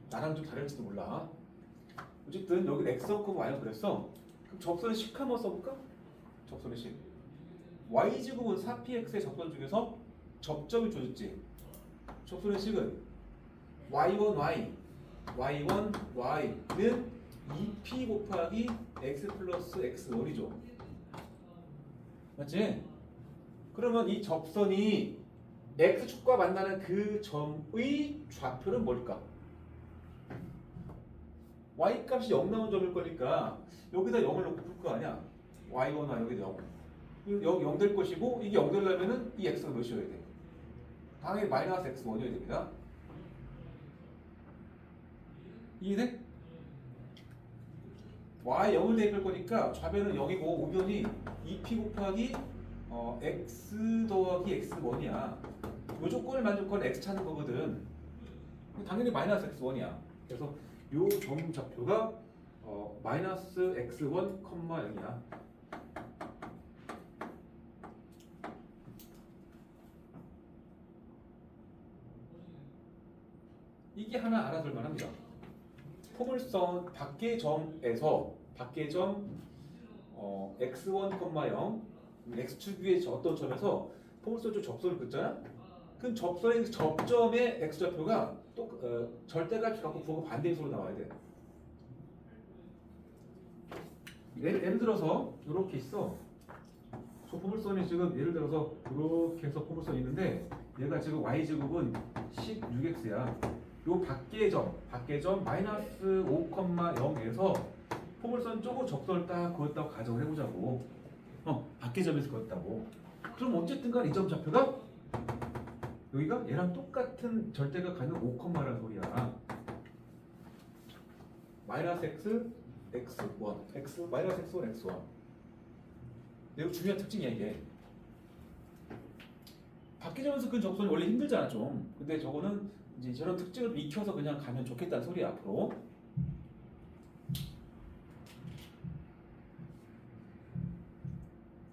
Speaker 1: 나랑 좀 다를지도 몰라. 어쨌든 여기 x만큼 y를 그랬어. 그럼 접선의 식 한번 써볼까? 접선의 식. y제곱은 4px의 접선 중에서 접점이 줘졌지. 접선의 식은 y1y, y1y는 2p 곱하기 x 플러스 x1이죠. 맞지? 그러면 이 접선이 x축과 만나는 그 점의 좌표는 뭘까? y 값이 0 나온 점일 거니까 여기다 0을 놓고 풀 거 아니야. y1y 여기다 0. 여기 0 될 것이고 이게 0 되려면은 이 x가 몇이어야 돼? 당연히 마이너스 x1이어야 됩니다. 이해돼? y 0을 대입할 거니까 좌변은 0이고 우변이 2p 곱하기 x 더하기 x1이야. 요 조건을 만족하는 x 찾는 거거든. 당연히 마이너스 x1이야. 그래서 요 점 좌표가 마이너스 x1, 0이야. 이게 하나 알아둘 만합니다. 포물선 밖의 점에서 밖의 점 x1, 0 x축 위에 어떤 점에서 포물선 쪽 접선을 긋잖아? 그럼 접선의 접점의 x좌표가 또 절대값 갖고 부호가 반대인수로 나와야 돼. 예를 들어서 이렇게 있어. 저 포물선이 지금 예를 들어서 이렇게 해서 포물선이 있는데 얘가 지금 y제곱은 16x야. 요 밖의 점 마이너스 5, 0에서 포물선 쪽으로 접선을 딱 그었다고 가정을 해보자고. 밖의 점에서 그었다고. 그럼 어쨌든 간 이 점 좌표가 여기가 얘랑 똑같은 절대가 가는 5,라는 소리야. 마이너스 x, x1, x, 마이너스 x1, x1. 이거 중요한 특징이야 이게. 밖의 점에서 그 접선이 원래 힘들잖아 좀. 근데 저거는 이제 저런 특징을 익혀서 그냥 가면 좋겠다는 소리야 앞으로.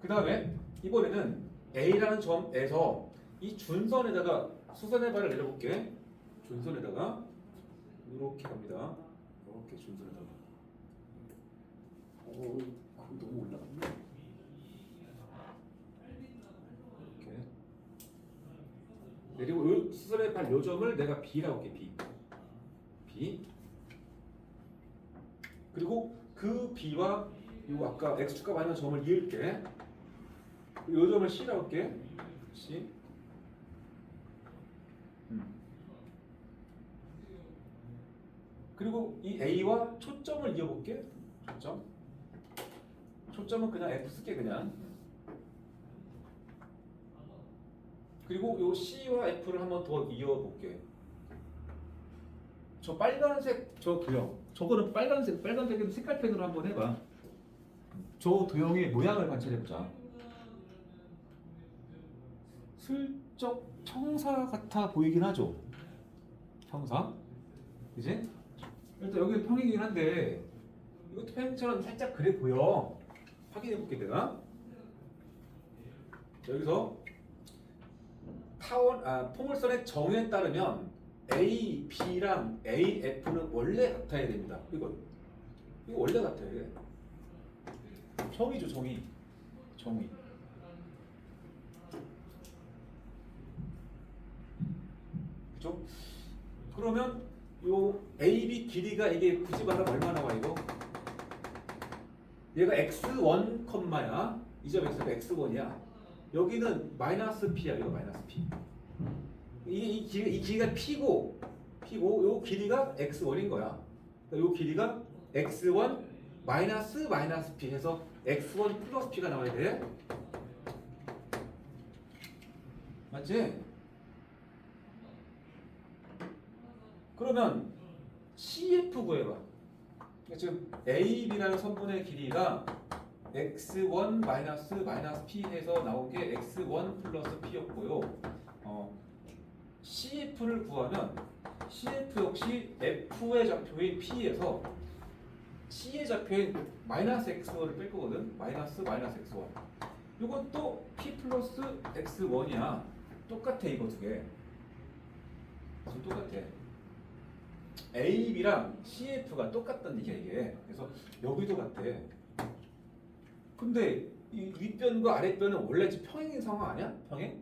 Speaker 1: 그 다음에 이번에는 A라는 점에서 이 준선에다가 수선의 발을 내려볼게. 준선에다가 이렇게 갑니다. 이렇게 준선에다가. 너무 올라갔네. 이렇게 내리고 요 수선의 발 요점을 내가 B라고 할게. B. 그리고 그 B와 요 아까 X축과 맞는 점을 이을게. 요 점을 C라고 할게. C. 그리고 이 A와 초점을 이어볼게. 초점은 그냥 F 쓸게 그냥. 그리고 요 C와 F를 한번 더 이어볼게. 저 빨간색 저 도형. 저거는 빨간색에도 색깔펜으로 한번 해봐. 저 도형의 모양을 관찰해보자. 슬쩍 청사 같아 보이긴 하죠. 청사. 그지? 일단 여기 평이긴 한데 이것도 평행선은 살짝 그래 보여. 확인해 볼게 내가. 자, 여기서 포물선의 정에 따르면 A, B랑 A, F는 원래 같아야 됩니다. 이거 원래 같아야 돼. 정의죠, 정의. 정의. 그죠? 그러면 요 AB 길이가 이게 굳이 말하면 얼마 나와 이거? 얘가 x1, 컴마야. 이 점에서 x1이야. 여기는 마이너스 p야. 이거 마이너스 p. 이 길이가 p고 요 길이가 x1인 거야. 그러니까 요 길이가 x1 마이너스 p 해서 x1 플러스 p가 나와야 돼. 맞지? 그러면 CF 구해봐. 그러니까 지금 AB라는 선분의 길이가 x1 마이너스 p 해서 나온 게 x1 플러스 p였고요. CF를 구하면 CF 역시 F의 좌표인 P에서 C의 좌표인 마이너스 x1을 뺄 거거든. 마이너스 x1. 이건 또 P 플러스 x1이야. 똑같아 이거 두 개. 똑같아. AB랑 CF가 똑같다는 얘기야 이게. 그래서 여기도 같아. 근데 이 윗변과 아랫변은 원래 평행인 상황 아니야? 평행?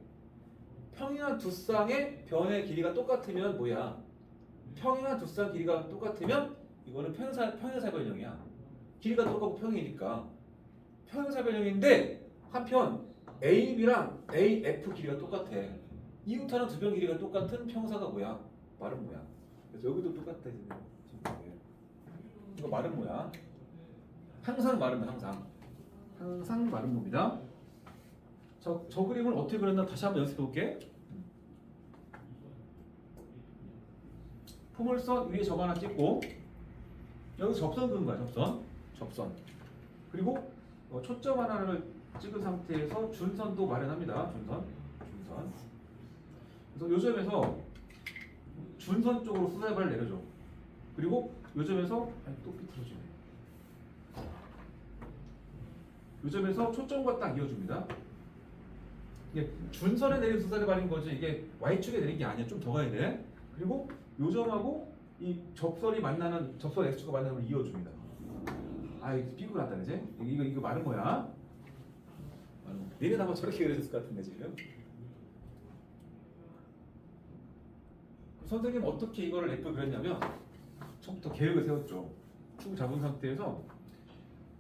Speaker 1: 평행한 두 쌍의 변의 길이가 똑같으면 뭐야? 평행한 두 쌍 길이가 똑같으면 이거는 평행사변형이야. 길이가 똑같고 평행이니까 평행사변형인데 한편 AB랑 AF 길이가 똑같아. 이웃하는 두 변 길이가 똑같은 평사가 뭐야? 말은 뭐야? 그래서 여기도 똑같아. 이거 말은 뭐야? 항상 말은 항상 말은 뭡니다. 저 그림을 어떻게 그렸나 다시 한번 연습해 볼게. 포물선 위에 점 하나 찍고 여기 접선 그은 거야. 접선. 그리고 초점 하나를 찍은 상태에서 준선도 마련합니다. 준선. 그래서 요 점에서 준선 쪽으로 수사발을 내려줘. 그리고 요 점에서 또 삐뚤어지네. 요 점에서 초점과 딱 이어줍니다. 이게 준선에 내린 수사발인 거지 이게 Y축에 내린 게 아니야. 좀 더 가야 돼. 그리고 요 점하고 이 접선이 만나는 접선 X축과 만나는 걸 이어줍니다. 이거 삐고 났다 그지? 이거 말은 뭐야? 얘네 아마 저렇게 그려졌을 것 같은데 지금. 선생님 어떻게 이거를 예쁘게 그렸냐면 처음부터 계획을 세웠죠. 축을 잡은 상태에서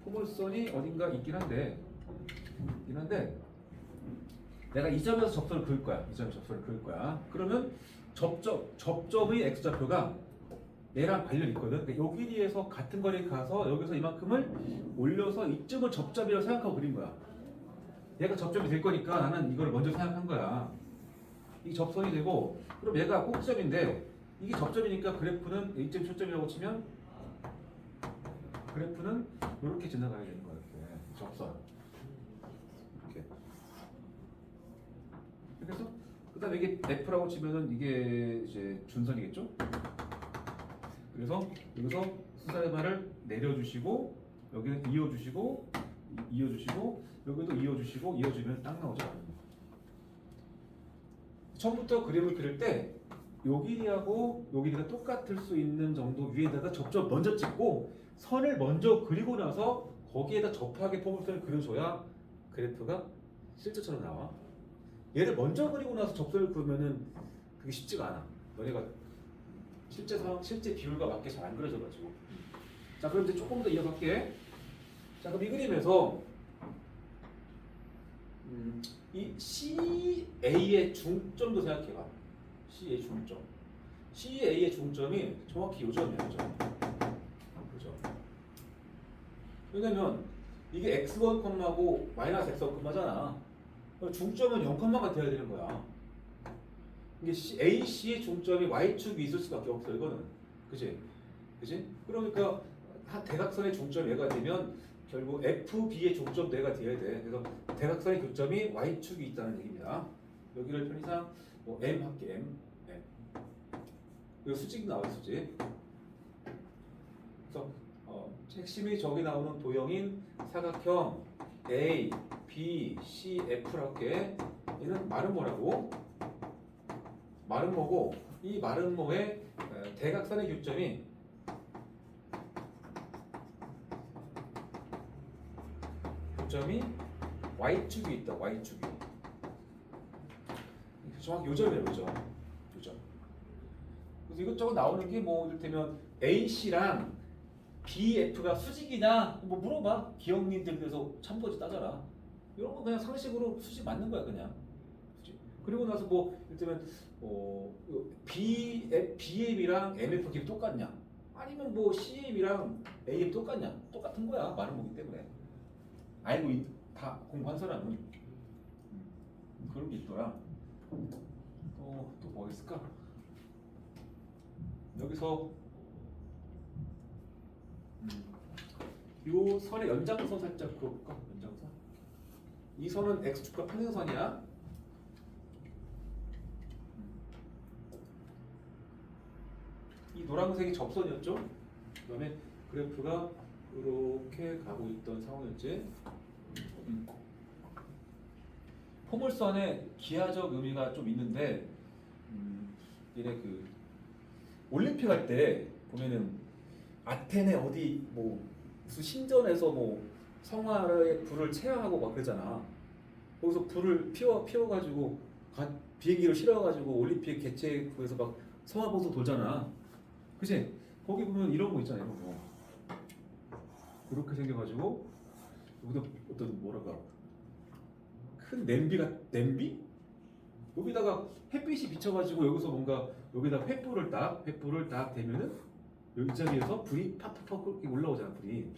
Speaker 1: 포물선이 어딘가 있긴 한데 내가 이 점에서 접선을 그을 거야. 이 점에서 접선을 그을 거야. 그러면 접점의 x좌표가 얘랑 관련이 있거든. 그러니까 요 길이에서 같은 거리 가서 여기서 이만큼을 올려서 이쯤을 접점이라고 생각하고 그린 거야. 얘가 접점이 될 거니까 나는 이걸 먼저 생각한 거야. 이 접선이 되고 그럼 얘가 꼭지점인데 이게 접점이니까 그래프는 이점 초점이라고 치면 그래프는 이렇게 지나가야 되는 거야. 이렇게 접선 이렇게. 그래서 그다음에 이게 F라고 치면은 이게 이제 준선이겠죠? 그래서 여기서 수사발을 내려주시고 여기는 이어주시고 여기도 이어주시고 이어주면 딱 나오죠. 처음부터 그림을 그릴 때 요 길이하고 요 길이가 똑같을 수 있는 정도 위에다가 접점 먼저 찍고 선을 먼저 그리고 나서 거기에다 접하게 포물선을 그려줘야 그래프가 실제처럼 나와. 얘를 먼저 그리고 나서 접선을 그으면은 그게 쉽지가 않아. 너네가 실제 비율과 맞게 잘 안 그려져가지고. 자, 그럼 이제 조금 더 이어갈게. 자, 그럼 이 그림에서 이 CA의 중점도 생각해봐. CA의 중점. CA의 중점이 정확히 요 점이야, 요 점. 그죠? 왜냐면 이게 x1, 고 마이너스 x1, 중점은 0,가 돼야 되는 거야. 이게 AC의 중점이 Y축이 있을 수밖에 없어, 이거는. 그지? 그러니까 한 대각선의 중점이 얘가 되면 결국 FB의 중점도 얘가 돼야 돼. 그래서 대각선의 교점이 Y축이 있다는 얘기입니다. 여기를 편의상 뭐 M 할게, M. 이거 수직 나와, 수직. 그래서 핵심이 저기 나오는 도형인 사각형 A, B, C, F라고 해. 얘는 마름모라고. 마름모고 이 마름모의 대각선의 교점이 Y축이 있다. Y축이. 정확히 요점이에요. 요점. 그래서 이것저것 나오는 게 뭐 이를테면 AC랑 BF가 수직이냐 뭐 물어봐. 기억님들 그래서 참고지 따져라. 이런 거 그냥 상식으로 수직 맞는 거야 그냥. 수직. 그리고 나서 뭐 이를테면 BAB랑 MF 값이 똑같냐? 아니면 뭐 CAB랑 AM 똑같냐? 똑같은 거야. 말은 뭐기 때문에. 알고 다 공부한 사람은 그런 게 있더라. 또 뭐 있을까? 여기서 이 선의 연장선 살짝 그어볼까? 연장선. 이 선은 x축과 평행선이야. 이 노란색이 접선이었죠. 그다음에 그래프가 이렇게 가고 있던 상황이었지. 포물선의 기하적 의미가 좀 있는데, 얘네 그 올림픽 할 때 보면은 아테네 어디 뭐 무슨 신전에서 뭐 성화에 불을 체화하고 막 그러잖아. 거기서 불을 피워가지고 비행기로 실어가지고 올림픽 개최구에서 막 성화 보고 돌잖아. 그치? 거기 보면 이런 거 있잖아. 이런 거. 이렇게 생겨가지고 여기다 어떤 뭐랄까 큰 냄비? 여기다가 햇빛이 비쳐가지고 여기서 뭔가 여기다 횃불을 딱 대면은 여기 자리에서 불이 팍팍팍 이렇게 올라오잖아. 불이.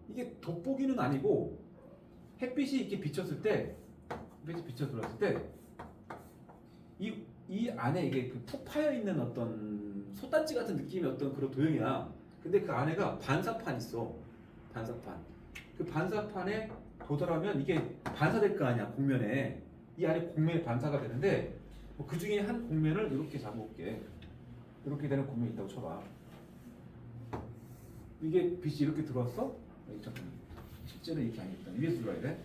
Speaker 1: 이게 돋보기는 아니고 햇빛이 이렇게 비쳤을 때, 햇빛이 비쳐 들어왔을 때 이 안에 이게 그 푹 파여 있는 어떤 솥단지 같은 느낌의 어떤 그런 도형이야. 근데 그 안에가 반사판 있어. 반사판. 그 반사판에 도달하면 이게 반사될 거 아니야. 곡면에. 이 안에 곡면이 반사가 되는데 그 중에 한 곡면을 이렇게 잡아볼게. 이렇게 되는 곡면이 있다고 쳐봐. 이게 빛이 이렇게 들어왔어? 잠깐만. 실제로 이렇게 아니겠다. 위에서 들어와야 돼.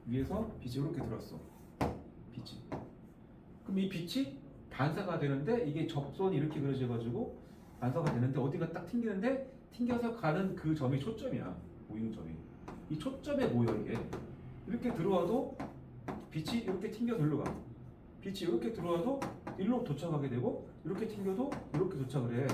Speaker 1: 위에서 빛이 이렇게 들어왔어. 빛이. 그럼 이 빛이 반사가 되는데 이게 접선이 이렇게 그려져가지고 반사가 되는데 어디가 딱 튕기는데 튕겨서 가는 그 점이 초점이야. 보이는 점이. 이 초점에 모여 이게. 이렇게 들어와도 빛이 이렇게 튕겨서 일로 가. 빛이 이렇게 들어와도 일로 도착하게 되고 이렇게 튕겨도 이렇게 도착을 해.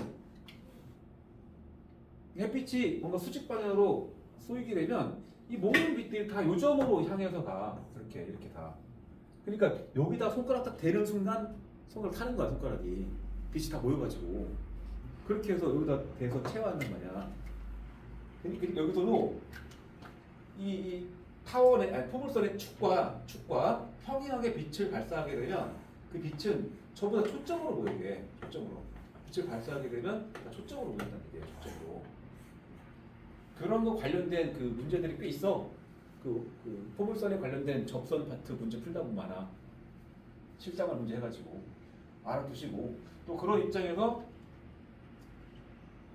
Speaker 1: 햇빛이 뭔가 수직 방향으로 쏘이게 되면 이 모든 빛들이 다 요점으로 향해서 가. 이렇게 다. 그러니까 여기다 손가락 딱 대는 순간 손가락 타는 거야. 손가락이. 빛이 다 모여가지고. 그렇게 해서 여기다 대서 채워하는 거냐. 그러니까 여기서도 이 타원의 포물선의 축과 평행하게 빛을 발사하게 되면 그 빛은 전부 다 초점으로 보이게. 초점으로. 빛을 발사하게 되면 다 초점으로 보인다는 얘기예요. 초점으로. 그런 거 관련된 그 문제들이 꽤 있어. 그 포물선에 관련된 접선 파트 문제 풀다 보면 많아. 실생활 문제 해가지고 알아두시고 또 그런 입장에서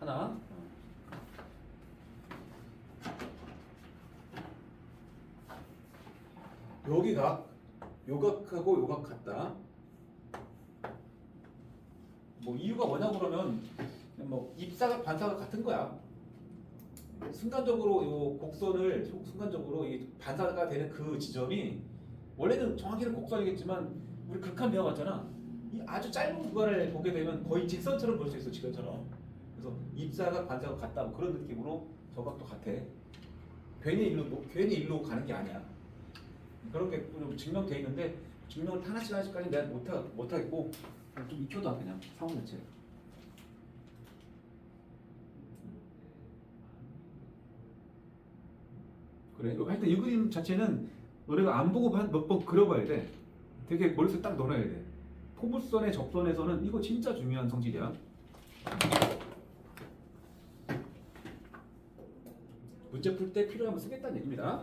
Speaker 1: 하나 여기가 요각하고 요각 같다. 뭐 이유가 뭐냐 그러면 뭐 입사각 반사각 같은 거야. 순간적으로 요 곡선을 순간적으로 이 반사가 되는 그 지점이 원래는 정확히는 곡선이겠지만 우리 극한 배워봤잖아. 이 아주 짧은 구간을 보게 되면 거의 직선처럼 볼 수 있어. 직선처럼. 그래서 입사각 반사각 같다 뭐 그런 느낌으로 저각도 같아. 괜히 일로 가는 게 아니야. 그런 게 좀 증명돼 있는데 증명을 하나씩까지 내가 못하겠고 좀 익혀둬 그냥 상호 자체. 그래. 하여튼 이 그림 자체는 너네가 안 보고 몇 번 그려봐야 돼. 되게 머릿속에 딱 넣어놔야 돼. 포물선의 접선에서는 이거 진짜 중요한 성질이야. 문제 풀 때 필요하면 쓰겠다는 얘기입니다.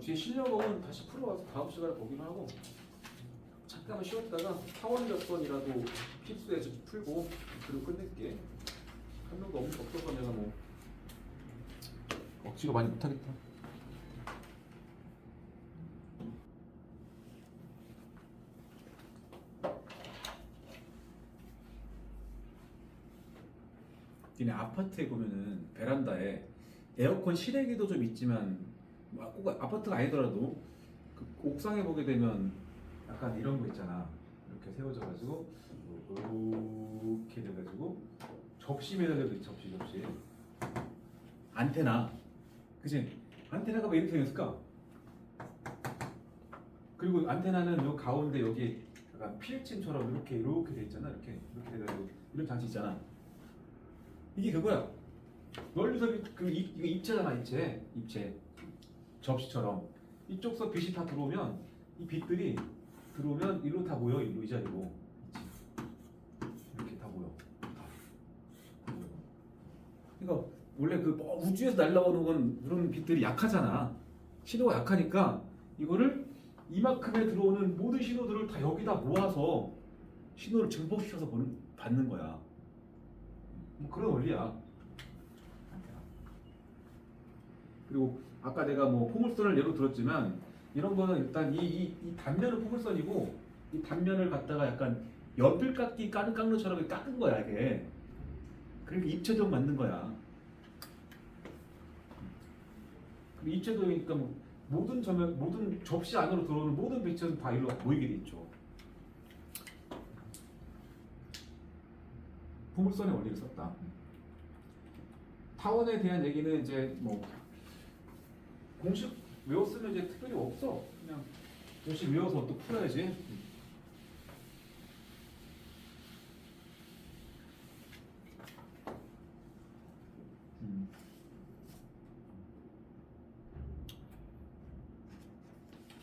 Speaker 3: 뒤에 쉬려면 다시 풀어와서 다음 시간에 보기로 하고 잠깐만 쉬었다가 타원 접선이라도 필수에서 풀고 그리고 끝낼게. 한 명도 없어서 내가 뭐
Speaker 1: 억지로 많이 못하겠다.
Speaker 3: 니네 아파트에 보면은 베란다에 에어컨 실외기도 좀 있지만 꼭 아파트가 아니더라도 그 옥상에 보게 되면
Speaker 1: 약간 이런 거 있잖아. 이렇게 세워져가지고 이렇게 돼가지고 접시 매달려 돼. 접시.
Speaker 3: 안테나, 그치? 안테나가 왜 이렇게 생겼을까?
Speaker 1: 그리고 안테나는 요 가운데 여기 약간 필침처럼 이렇게 돼 있잖아. 이렇게 돼가지고 이런 장치 있잖아.
Speaker 3: 이게 그거야.
Speaker 1: 멀리서 이거 입체잖아. 입체. 접시처럼 이쪽서 빛이 다 들어오면 이 빛들이 들어오면 일로 다 모여. 일로 이 자리로 이렇게 다 모여.
Speaker 3: 그러니까 원래 그 우주에서 날라오는 건 그런 빛들이 약하잖아. 신호가 약하니까 이거를 이만큼에 들어오는 모든 신호들을 다 여기다 모아서 신호를 증폭시켜서 받는 거야.
Speaker 1: 뭐 그런 원리야.
Speaker 3: 그리고 아까 내가 뭐 포물선을 예로 들었지만 이런 거는 일단 이 단면은 포물선이고 이 단면을 갖다가 약간 연필 깎기 까는 깡로처럼 깎은 거야 이게. 그러니까 입체적 만든 거야.
Speaker 1: 그리고 입체도니까 뭐 모든 접시 안으로 들어오는 모든 빛은 다 일로 모이게 돼 있죠. 포물선의 원리를 썼다. 타원에 대한 얘기는 이제 뭐 공식 외웠으면 이제 특별히 없어. 그냥 열심히 외워서 또 풀어야지.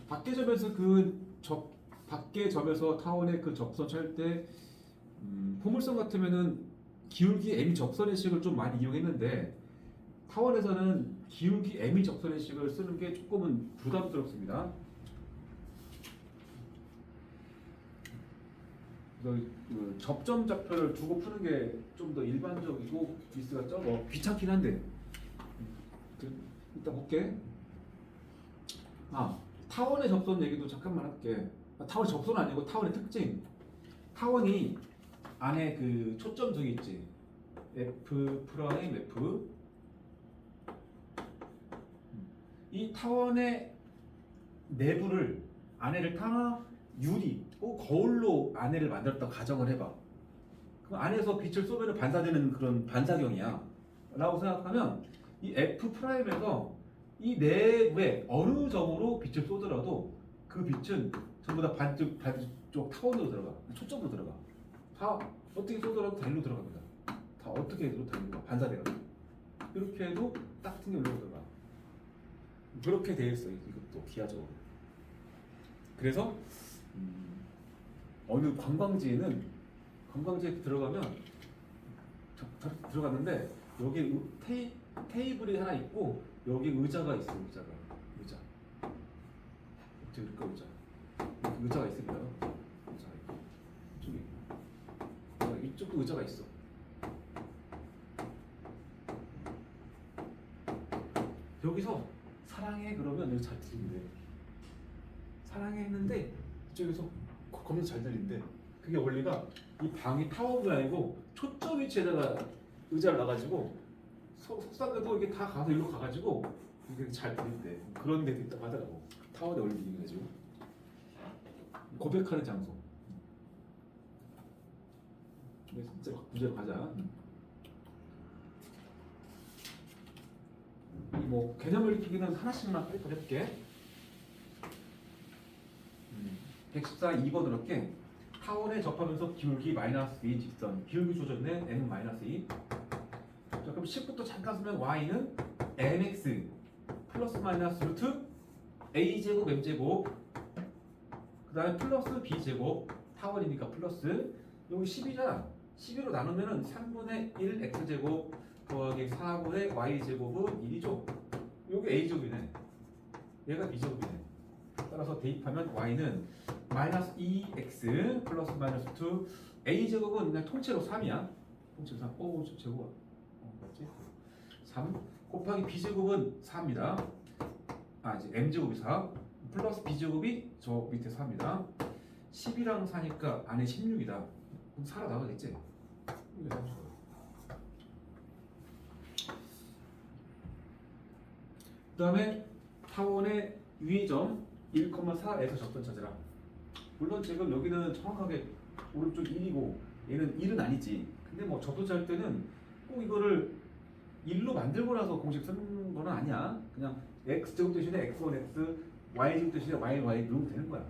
Speaker 1: 밖에 점에서 밖에 점에서 타원의 그 접선 찰 때 포물선 같으면은 기울기 m 접선의 식을 좀 많이 이용했는데 타원에서는 기울기 m이 접선의 식을 쓰는 게 조금은 부담스럽습니다. 그래서 그 접점 좌표를 두고 푸는 게 좀 더 일반적이고 미스가 적어. 귀찮긴 한데 일단 볼게. 타원의 접선 얘기도 잠깐만 할게. 타원 접선 아니고 타원의 특징. 타원이 안에 그 초점 두 개 있지. F 프라임 F. 이 타원의 내부를 안에를 유리, 거울로 안에를 만들었다 가정을 해봐. 그 안에서 빛을 쏘면 반사되는 그런 반사경이야. 라고 생각하면 이 F 프라임에서 이 내부에 어느 점으로 빛을 쏘더라도 그 빛은 전부 다 반쪽 타원으로 들어가. 초점으로 들어가. 다 어떻게 쏘더라도 다 일로 들어갑니다. 다 어떻게 해도 다 일로 반사되거든. 이렇게 해도 딱 튕겨 일로 들어가. 그렇게 돼 있어. 이것도 기하적으로. 그래서 어느 관광지에 들어가면 들어갔는데 여기 테이블이 하나 있고 여기 의자가 있어. 의자. 어떻게 그럴까 의자가 있습니다. 의자가 있고 저기 이쪽도 의자가 있어. 여기서 사랑해 그러면 여기 잘 들린대. 사랑해 했는데 이쪽에서 겁나 잘 들린대. 그게 원리가 이 방이 타워도 아니고 초점 위치에다가 의자를 놔가지고 속삭여도 이게 다 가서 일로 가가지고 이게 잘 들린대. 그런 데도 있다고 하더라고. 타워에 올리기가지고 고백하는 장소. 근데 진짜 문제로 가자. 이 뭐 개념을 익히기는 하나씩만 빨리 해볼게. 114 2번으로 할게. 타원에 접하면서 기울기 -2 직선. 기울기 조절된 n -2. 자, 그럼 10부터 잠깐 쓰면 y는 mx 플러스 마이너스 루트 a 제곱 m 제곱. 그다음에 플러스 b 제곱. 타원이니까 플러스. 여기 10이잖아. 12로 나누면은 3분의 1 x 제곱 더하기 4분의 y 제곱은 1이죠. 요게 a 제곱이네. 얘가 b제곱이네. 따라서 대입하면 y는 마이너스 2x 플러스 마이너스 2 a제곱은 그냥 통째로 3이야. 통째로 3. 오, 저 제곱. 맞지? 3 곱하기 b제곱은 4입니다. 아, 이제 m제곱이 4 플러스 b제곱이 저 밑에 4입니다. 10이랑 4니까 안에 16이다. 그럼 4로 나가겠지? 이게 30. 그 다음에 타원의 위점 1,4에서 접선 찾으라. 물론 지금 여기는 정확하게 오른쪽 1이고 얘는 1은 아니지. 근데 뭐 접선 찾을 때는 꼭 이거를 1로 만들고 나서 공식 쓰는 건 아니야. 그냥 x제곱 대신에 x1x, y제곱 대신에 y 넣으면 되는 거야.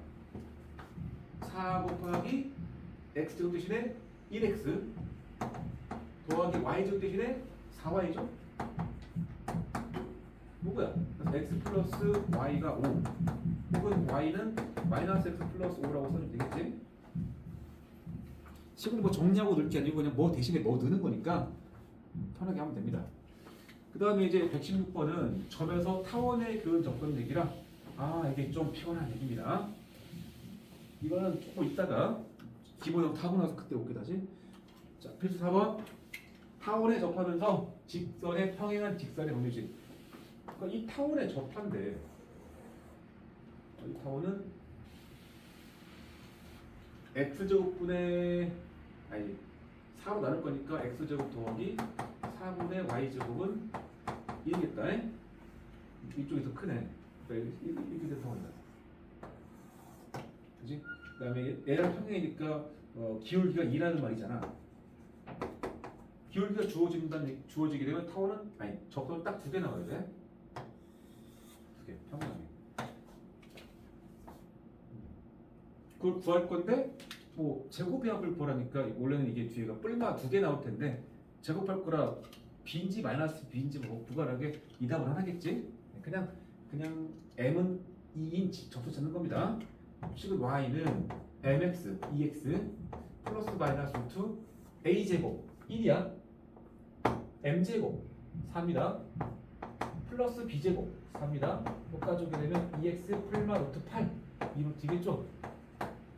Speaker 1: 4 곱하기 x제곱 대신에 1x 더하기 y제곱 대신에 4y죠? 누구야? 그래서 x 플러스 y가 5 혹은 y는 마이너스 x 플러스 5라고 써주면 되겠지? 식으로 뭐 정리하고 넣을 게 아니고 그냥 뭐 대신에 뭐 넣는 거니까 편하게 하면 됩니다. 그 다음에 이제 116번은 점에서 타원의 교훈 접근 얘기라 이게 좀 피곤한 얘기입니다. 이거는 조금 이따가 기본형 타고 나서 그때 오게 다시. 자, 필수 4번 타원에 접하면서 직선에 평행한 직선의 범위지. 그러니까 이 타원에 접한데 이 타원은 x제곱분의 4로 나눌 거니까 x제곱 더하기 4분의 y제곱은 1이겠다. 이쪽이 더 크네. 그러니까 이렇게 된 상황이다. 그지? 그 다음에 얘랑 평행이니까 기울기가 2라는 말이잖아. 기울기가 주어지게 되면 타원은 접선은 딱 2개 나와야 돼. 2개 평행하게. 그걸 구할 건데 뭐 제곱합을 보라니까 원래는 이게 뒤에가 뿔마 2개 나올 텐데 제곱할 거라 b인지 마이너스 b인지 뭐 무관하게 이 답을 하나겠지. 그냥 m은 2인 접수 찾는 겁니다. 식은 y는 mx 2x 플러스 마이너스 2 a제곱 1이야. m제곱 4입니다. 플러스 b제곱 4입니다. 여기까지 오게 되면 2x 풀마 루트 8 이로 되겠죠.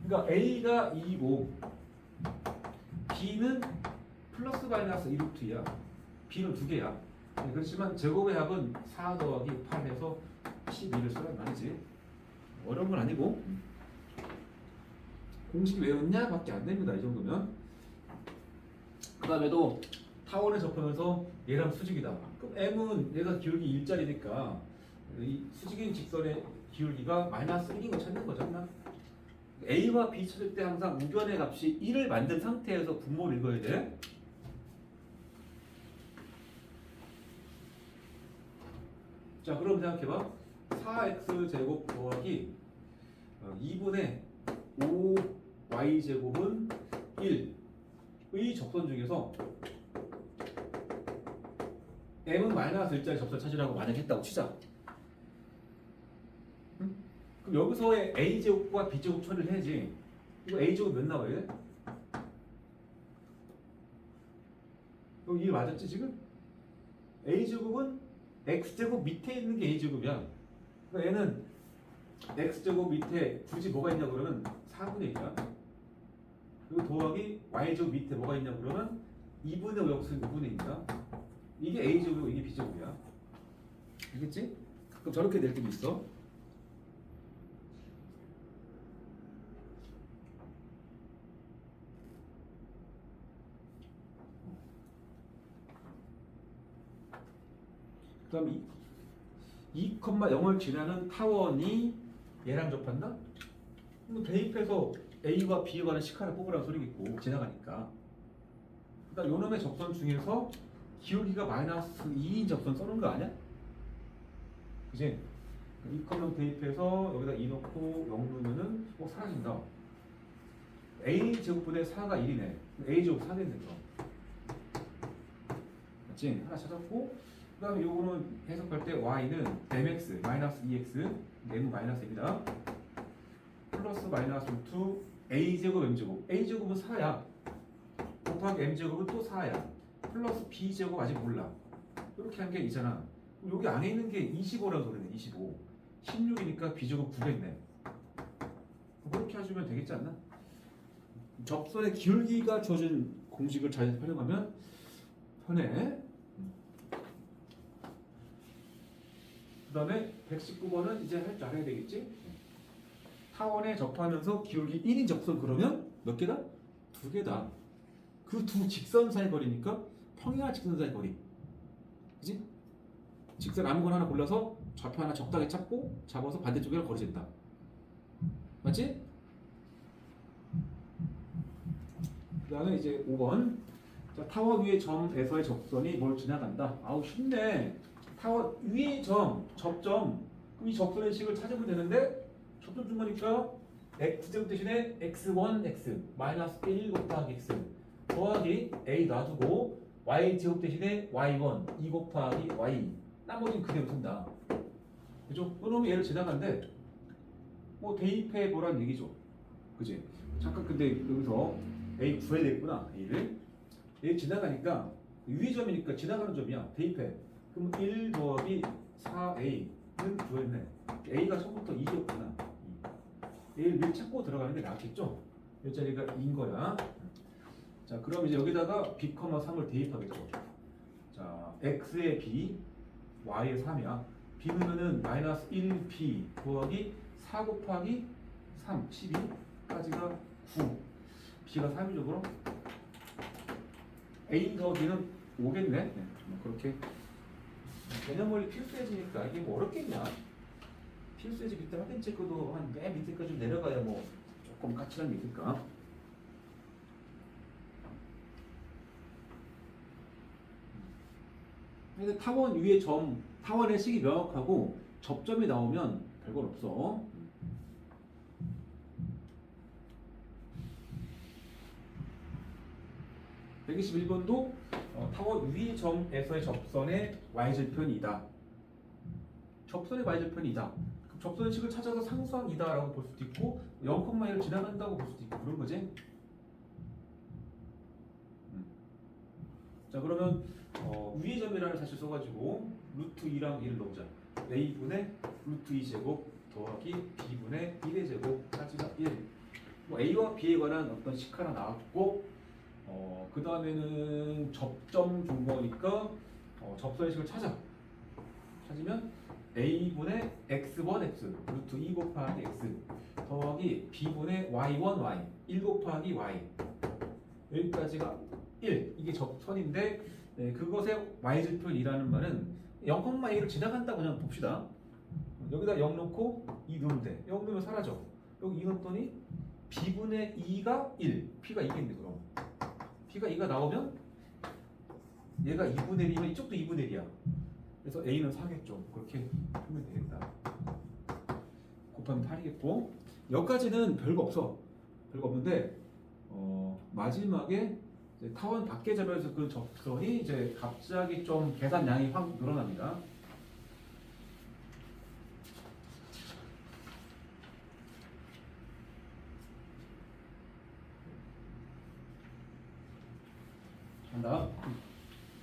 Speaker 1: 그러니까 a가 2고 b는 플러스 마이너스 2루트 2야. b는 2개야. 그렇지만 제곱의 합은 4 더하기 8 해서 12를 쓰란 말이지. 어려운 건 아니고 공식 외웠냐? 밖에 안 됩니다. 이 정도면. 그 다음에도 타원에 접하면서 얘랑 수직이다. 그럼 m은 얘가 기울기 1짜리니까 이 수직인 직선의 기울기가 마이너스 1인 거 찾는 거잖아. a와 b 찾을 때 항상 우변의 값이 1을 만든 상태에서 분모를 읽어야 돼. 자, 그럼 생각해봐. 4x제곱 더하기 2분의 5y제곱은 1의 접선 중에서 m은 마이너스 1짜리 접선 찾으라고 만약 했다고 치자. 응? 그럼 여기서의 a제곱과 b제곱 처리를 해야지. 이거 a제곱 몇 나와야 돼? 이거 1 맞았지 지금? a제곱은 x제곱 밑에 있는 게 a제곱이야. 그러니까 얘는 x제곱 밑에 굳이 뭐가 있냐 그러면 4분의 1이야. 그리고 더하기 y제곱 밑에 뭐가 있냐 그러면 2분의 5 여기서 5분의 1이야. 이게 a제곱이고 이게 b제곱이야. 알겠지? 가끔 저렇게 될 때도 있어. 그 다음 2,0을 지나는 타원이 얘랑 접한다? 그럼 대입해서 A와 B에 관한 식하를 뽑으라는 소리겠고 지나가니까. 그다음 요놈의 접선 중에서 기울기가 마이너스 2인 접선 써놓은 거 아니야? 그지? 2,0 대입해서 여기다 2 넣고 0 넣으면은 사라진다. A 제곱분의 4가 1이네. A 제곱 4 됐네 그럼. 맞지? 하나 찾았고 그 다음에 요거는 해석할 때 y는 mx 마이너스 2x m은 마이너스 1이다. 플러스 마이너스 2 a제곱 m제곱 a제곱은 4야. 곱하기 m제곱은 또 4야. 플러스 b제곱 아직 몰라. 이렇게 한 게 있잖아. 여기 안에 있는 게 25라는 소리네. 25
Speaker 3: 16이니까 B제곱 9가 있네. 그렇게 하시면 되겠지 않나? 접선의 기울기가 주어진 공식을 잘 활용하면 편해. 그 다음에 119번은 이제 할 줄 알아야 되겠지? 타원에 접하면서 기울기 1인 접선 그러면 몇 개다? 2개다. 그 두 직선 사이 거리니까 평행한 직선 사이 거리. 그지? 직선 아무거나 하나 골라서 좌표 하나 적당히 찾고 잡아서 반대쪽이랑 거리 잰다. 맞지? 그 다음에 이제 5번. 자, 타원 위의 점에서의 접선이 뭘 지나간다. 아우 쉽네. 타원 위의 점, 접점. 그럼 이 접선의 식을 찾으면 되는데 접점 준 거니까 x제곱 대신에 x1, x 마이너스 1 곱하기 x 더하기 a 놔두고 y제곱 대신에 y1, 2 곱하기 y 나머지는 그대로 둔다. 그죠? 그러면 얘를 지나간데 뭐 대입해 보란 얘기죠. 그지? 잠깐 근데 여기서 a 구해야 되겠구나. a를 얘 지나가니까 위의 점이니까 지나가는 점이야. 대입해. 그럼 1 더하기 4a는 구했네. a가 처음부터 2였구나. 얘를 미리 찾고 들어가는 게 낫겠죠? 이 자리가 2인 거야. 자, 그럼 이제 여기다가 b, 3을 대입하겠죠. 자, x의 b, y의 3이야. b 넣으면은 마이너스 1b 더하기 4 곱하기 3, 12까지가 9. b가 3이죠, 그럼? a 더하기는 5겠네. 네, 뭐 그렇게. 개념원리 필수해지니까 이게 뭐 어렵겠냐? 필수해지 밑에 확인 체크도 한 맨 밑에까지 좀 내려가야 뭐 조금 까칠한 게 있을까? 근데 타원 위의 점, 타원의 식이 명확하고 접점이 나오면 별건 없어. 121번도 타원 위의 점에서의 접선의 y절편이다. 접선의 y절편이다. 접선의 식을 찾아서 상수한 이다라고 볼 수도 있고 0,1을 지나간다고 볼 수도 있고 그런 거지. 자, 그러면 위의 점이라는 사실 써가지고 루트 2랑 1을 넣자. a분의 루트 2제곱 더하기 b분의 1의 제곱까지가 1. 뭐 a와 b에 관한 어떤 식 하나 나왔고 그 다음에는 접점 준 거니까 접선의 식을 찾으면 a분의 x1 x 루트 2 곱하기 x 더하기 b분의 y1 y 1 곱하기 y 여기까지가 1 이게 접선인데 네, 그것의 y절편이라는 말은 0,1을 지나간다고 그냥 봅시다. 여기다 0 넣고 2 넣으면 돼. 0 넣으면 사라져. 여기 2 넣었더니 b분의 2가 1 p가 2겠네. 그럼 p가 2가 나오면 얘가 2분의 1이면 이쪽도 2분의 1이야. 그래서 a는 4겠죠. 그렇게 하면 되겠다. 곱하면 8이겠고 여기까지는 별거 없어. 별거 없는데 마지막에 이제 타원 밖의 점에서 그 접선이 이제 갑자기 좀 계산량이 확 늘어납니다. 다음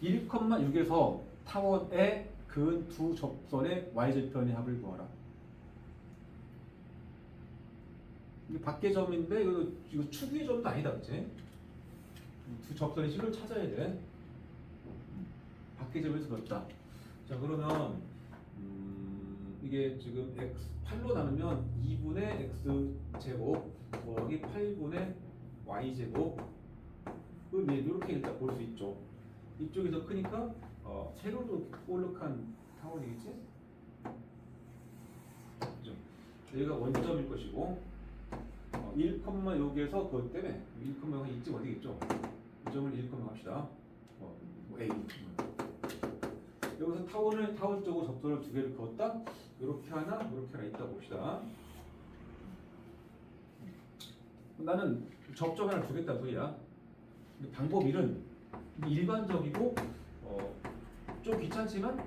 Speaker 3: 1,6에서 타원의 근 두 접선의 y절편의 합을 구하라. 이게 밖의 점인데 이거 축의 점도 아니다, 그치? 두 접선의 식을 찾아야 돼. 밖의 점에서 그렇다. 자, 그러면 이게 지금 x 8로 나누면 2분의 x 제곱 더하기 8분의 y 제곱 이렇게 일단 볼 수 있죠. 이쪽이 더 크니까 세로로 볼록한 타원이겠지? 그죠? 여기가 원점일 것이고 1,6에서 그것 때문에 1,6가 이쯤 어디겠죠? 이 점을 1, 합시다. A 여기서 타원 쪽으로 접선을 두 개를 그었다. 이렇게 하나, 이렇게 하나 있다 봅시다. 나는 접점 하나 주겠다는 소리야. 근데 방법 1은 일반적이고 좀 귀찮지만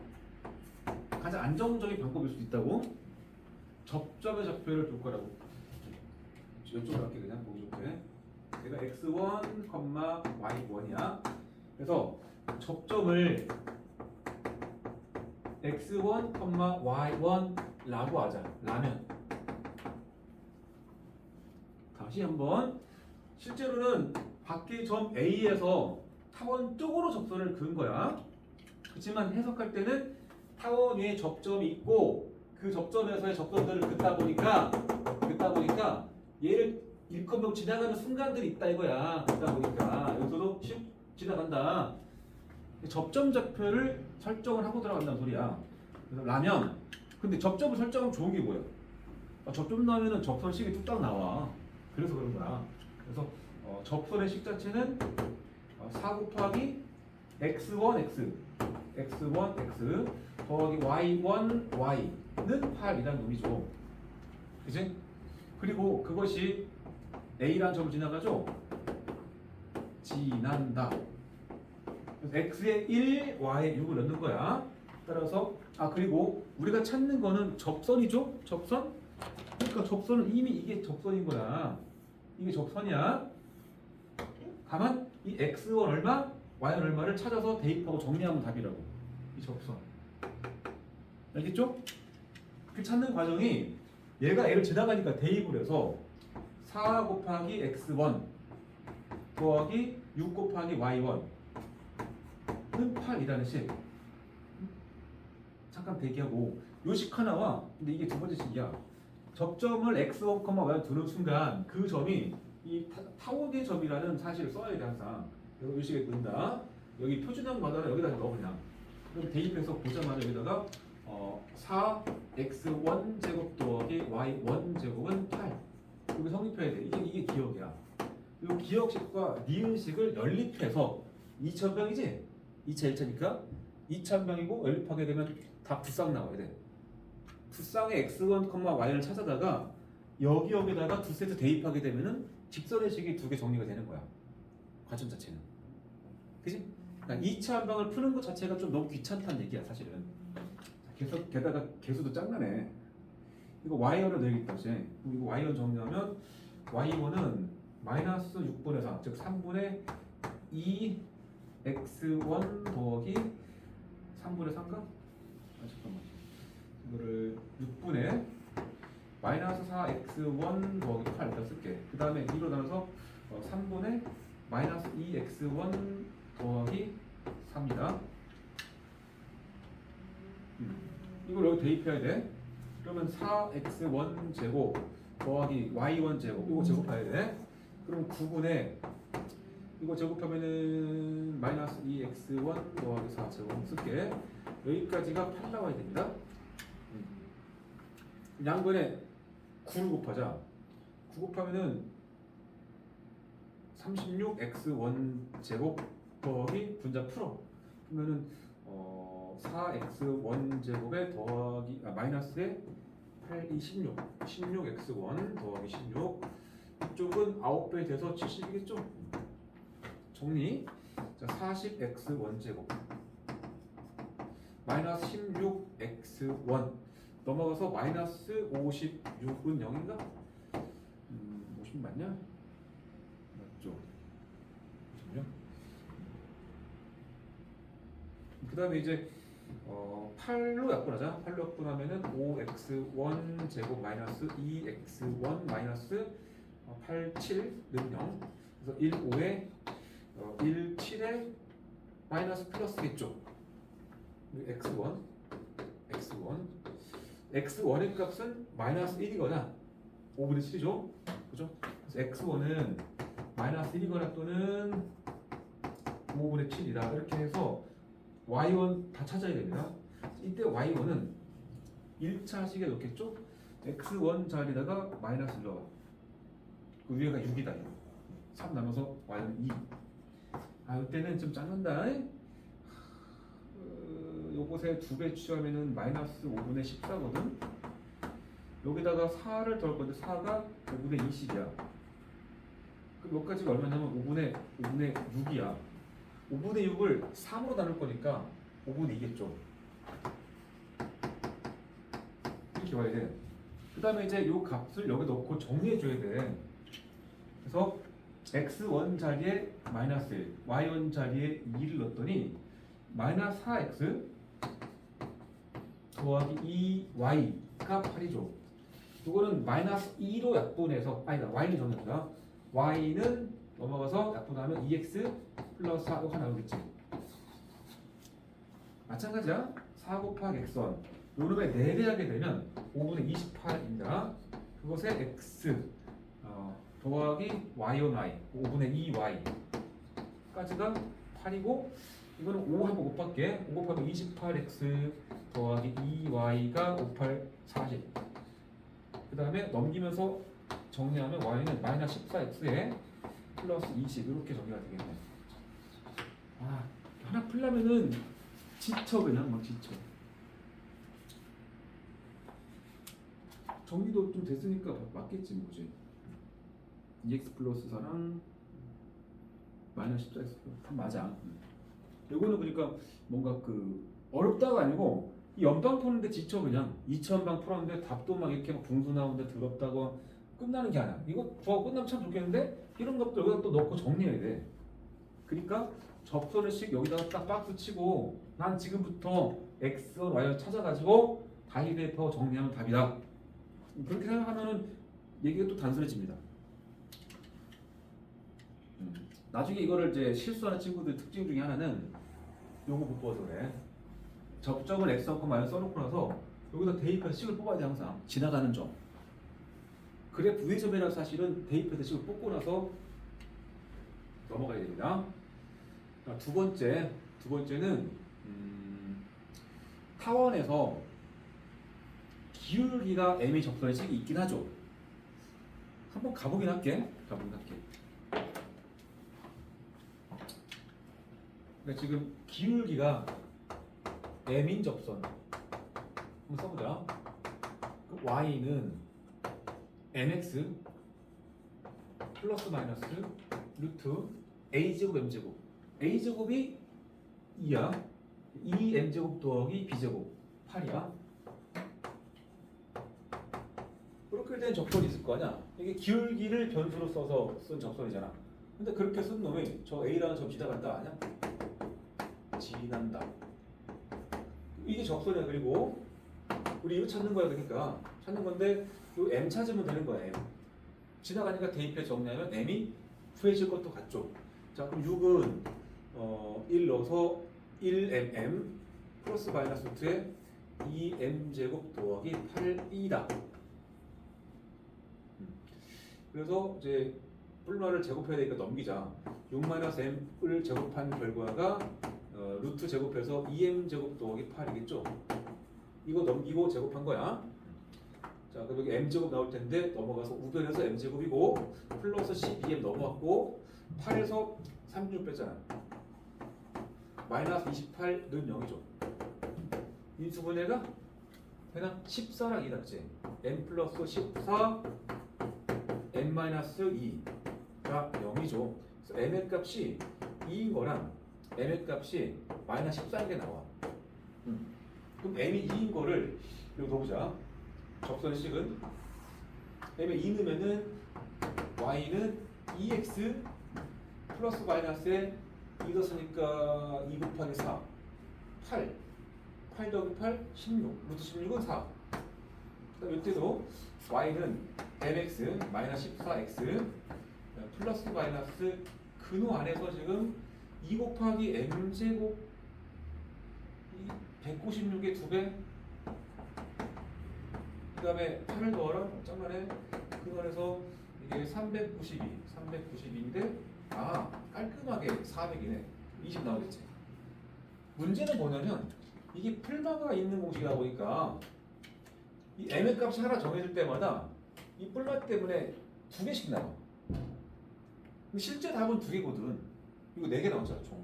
Speaker 3: 가장 안정적인 방법일 수도 있다고. 접점의 좌표를 줄 거라고. 이쪽으로 할게 그냥 보기 좋게. 얘가 x1, y1이야. 그래서 접점을 x1, y1 라고 하자. 라면. 다시 한번. 실제로는 밖의 점 A에서 타원 쪽으로 접선을 그은 거야. 그렇지만 해석할 때는 타원 위에 접점이 있고 그 접점에서의 접선들을 긋다 보니까 얘를 일건명 지나가는 순간들이 있다 이거야. 그러다 보니까 여기서도 슉 지나간다. 접점 좌표를 설정을 하고 들어간다는 소리야. 그래서 라면. 근데 접점을 설정하면 좋은 게 뭐야? 접점 나오면은 접선식이 뚝딱 나와. 그래서 그런 거야. 그래서 접선의 식 자체는 4 곱하기 x1x x1x 더하기 y1 y는 8이라는 놈이죠. 그치? 그리고 그것이 A라는 점을 지나가죠? 지난다. 그래서 x에 1, y에 6을 넣는 거야. 따라서 그리고 우리가 찾는 거는 접선이죠? 접선? 그러니까 접선은 이미 이게 접선인 거야. 이게 접선이야. 다만 이 x1 얼마, y는 얼마를 찾아서 대입하고 정리하면 답이라고. 이 접선. 알겠죠? 그 찾는 과정이 얘가 얘를 지나가니까 대입을 해서 4 곱하기 x1 더하기 6 곱하기 y1는 8이라는 식. 잠깐 대기하고 요 식 하나와 근데 이게 두 번째 식이야. 접점을 x1, y1 두는 순간 그 점이 이 타원의 점이라는 사실을 써야 돼 항상. 그래서 요 식에 넣는다. 여기 표준형마다는 여기다 넣어 그냥. 그럼 대입해서 보자마자 여기다가 4x1 제곱 더하기 y1 제곱은 8. 여기 성립해야 돼. 이게 기억이야. 이 기억식과 니은식을 연립해서 2,000병이지? 2차 1차니까 2,000병이고 연립하게 되면 다 두 쌍 나와야 돼. 두 쌍의 x1, y를 찾아다가 여기다가 두 세트 대입하게 되면은 직선의 식이 두 개 정리가 되는 거야. 과정 자체는. 그지? 그러니까 2차 한방을 푸는 것 자체가 좀 너무 귀찮다는 얘기야 사실은. 게다가 개수도 짱나네. 이거 y1을 넣어야겠다. 이거 y1 정리하면 y1은 마이너스 6분의 4, 즉 3분의 2 x1 더하기 3분의 3가? 잠깐만. 이거를 6분의 마이너스 4x1 더하기 8 일단 쓸게. 그 다음에 2로 나눠서 3분의 마이너스 2x1 더하기 3이다. 이걸 여기 대입해야 돼. 그러면 4x1 제곱 더하기 y1 제곱 이거 제곱해야 돼. 그럼 9분의 이거 제곱하면은 마이너스 2x1 더하기 4 제곱 쓸게. 여기까지가 8 나와야 됩니다. 양변에 9를 곱하자. 9 곱하면은 36x1 제곱 더하기 분자 풀어. 그러면은 4x1 제곱에 더하기 마이너스에 8, 2, 16 16x1 더하기 16 이쪽은 9배 돼서 70이겠죠? 정리. 자, 40x1 제곱 마이너스 16x1 넘어가서 마이너스 56은 0인가? 50 맞냐? 맞죠? 그 다음에 이제 8로 약분하자. 8로 약분하면은 5x1 제곱 마이너스 2x1 마이너스 8, 7는 0. 그래서 1, 5에 1, 7에 마이너스 플러스겠죠. x1 x1의 값은 마이너스 1이거나 5분의 7이죠. 그죠? 그래서 x1은 마이너스 1이거나 또는 5분의 7이다. 이렇게 해서 y1 다 찾아야 됩니다. 이때 y1은 1차식에 넣겠죠? x1 자리에다가 마이너스 넣어. 그 위에가 6이다. 3 나눠서 y는 2. 이때는 좀 작는다. 요것에 2배 취하면은 마이너스 5분의 14거든. 여기다가 4를 더할 건데 4가 5분의 20이야. 그 몇 가지가 얼마냐면 5분의 6이야. 5분의 6을 3으로 나눌 거니까 5분의 2겠죠. 이렇게 와야 돼. 그 다음에 이제 요 값을 여기 넣고 정리해 줘야 돼. 그래서 x1 자리에 마이너스 1, y1 자리에 2를 넣었더니 마이너스 4x 더하기 2y
Speaker 1: 8이죠. 이거는 마이너스 2로 약분해서 아니다 y는 정답이다. y는 넘어가서 약분하면 2x 플러스 4가 나오겠지. 마찬가지야. 4 곱하기 x원 요놈에 4배 하게 되면 5분의 28입니다. 그것에 x 더하기 y온 y 5분의 2y 까지가 8이고 이거는 5 한번 곱할게. 5 곱하면 28x 더하기 2y가 58, 40. 그 다음에 넘기면서 정리하면 y는 마이너스 14x에 플러스 20 이렇게 정리가 되겠네. 아 하나 풀려면은 지쳐 그냥 막 지쳐. 정리도 좀 됐으니까 맞겠지 뭐지. 2x 플러스 4랑 마이너스 14x 다 맞아. 요거는 그러니까 뭔가 그 어렵다가 아니고 이 연방 푸는데 지쳐 그냥 2,000방 풀었는데 답도 막 이렇게 막 분수 나오는데 더럽다고 끝나는 게 아니야. 이거 부하 끝나면 참 좋겠는데 이런 것도 여기다 또 넣고 정리해야 돼. 그러니까 접선을씩 여기다가 딱 박스 치고 난 지금부터 x원 y원 찾아가지고 다이베이퍼 정리하면 답이다. 그렇게 생각하면은 얘기가 또 단순해집니다. 나중에 이거를 이제 실수하는 친구들 특징 중에 하나는 요거 못 뽑아서 그래. 접점을 x하고 마이너스 써놓고 나서 여기다 대입해서 식을 뽑아야 돼 항상. 지나가는 점. 그래프 위의 점이라는 사실은 대입해서 식을 뽑고 나서 넘어가야 됩니다. 자, 두 번째는 타원에서 기울기가 m의 접선의 식이 있긴 하죠. 한번 가보긴 할게. 그러니까 지금 기울기가 m인 접선 한번 써보자. 그럼 y는 mx 플러스 마이너스 루트 a제곱 m제곱 a제곱이 2야 2m제곱 더하기 b제곱 8이야. 그렇게 된 접선이 있을 거 아니야. 이게 기울기를 변수로 써서 쓴 접선이잖아. 근데 그렇게 쓴 놈이 저 a라는 점 지나간다 아니야? 지난다. 이게 접선이야. 그리고 우리 이거 찾는 거야. 그러니까 찾는 건데 요 m 찾으면 되는 거야. m 지나가니까 대입해 정리하면 m이 구해질 것도 같죠. 자 그럼 6은 1 넣어서 1mm 플러스 마이너스 루트에 2m제곱 더하기 8이다. 그래서 이제 뿔마를 제곱해야 되니까 넘기자. 6-m을 제곱한 결과가 루트 제곱해서 2m제곱 더하기 8이겠죠. 이거 넘기고 제곱한 거야. 자 그럼 여기 m제곱 나올 텐데 넘어가서 우변에서 m제곱이고 플러스 12m 넘어왔고 8에서 36 뺐잖아. 마이너스 28는 0이죠. 인수분해가 그냥 14랑 2다 그치? m 플러스 14 m 마이너스 2가 0이죠. 그래서 m의 값이 2인 거랑 m의 값이 마이너스 14인 게 나와. 그럼 m이 2인 거를 여기 넣어보자. 접선식은 m에 2 넣으면은 y는 2x 플러스 마이너스에 2 넣었으니까 2 곱하기 4 8 더하기 8 16 루트 16은 4. 그다음 이때도 y는 mx 마이너스 14x 플러스 마이너스 근호 안에서 지금 2 곱하기 m제곱 196의 2배 그 다음에 8을 넣어라 짱만해. 그 안에서 이게 392인데 아 깔끔하게 400이네. 20 나오겠지. 문제는 뭐냐면 이게 풀마가 있는 공식이다 보니까 이 m의 값이 하나 정해질 때마다 이 뿔마 때문에 2개씩 나와. 실제 답은 2개거든. 이거 4개 나왔잖아 총.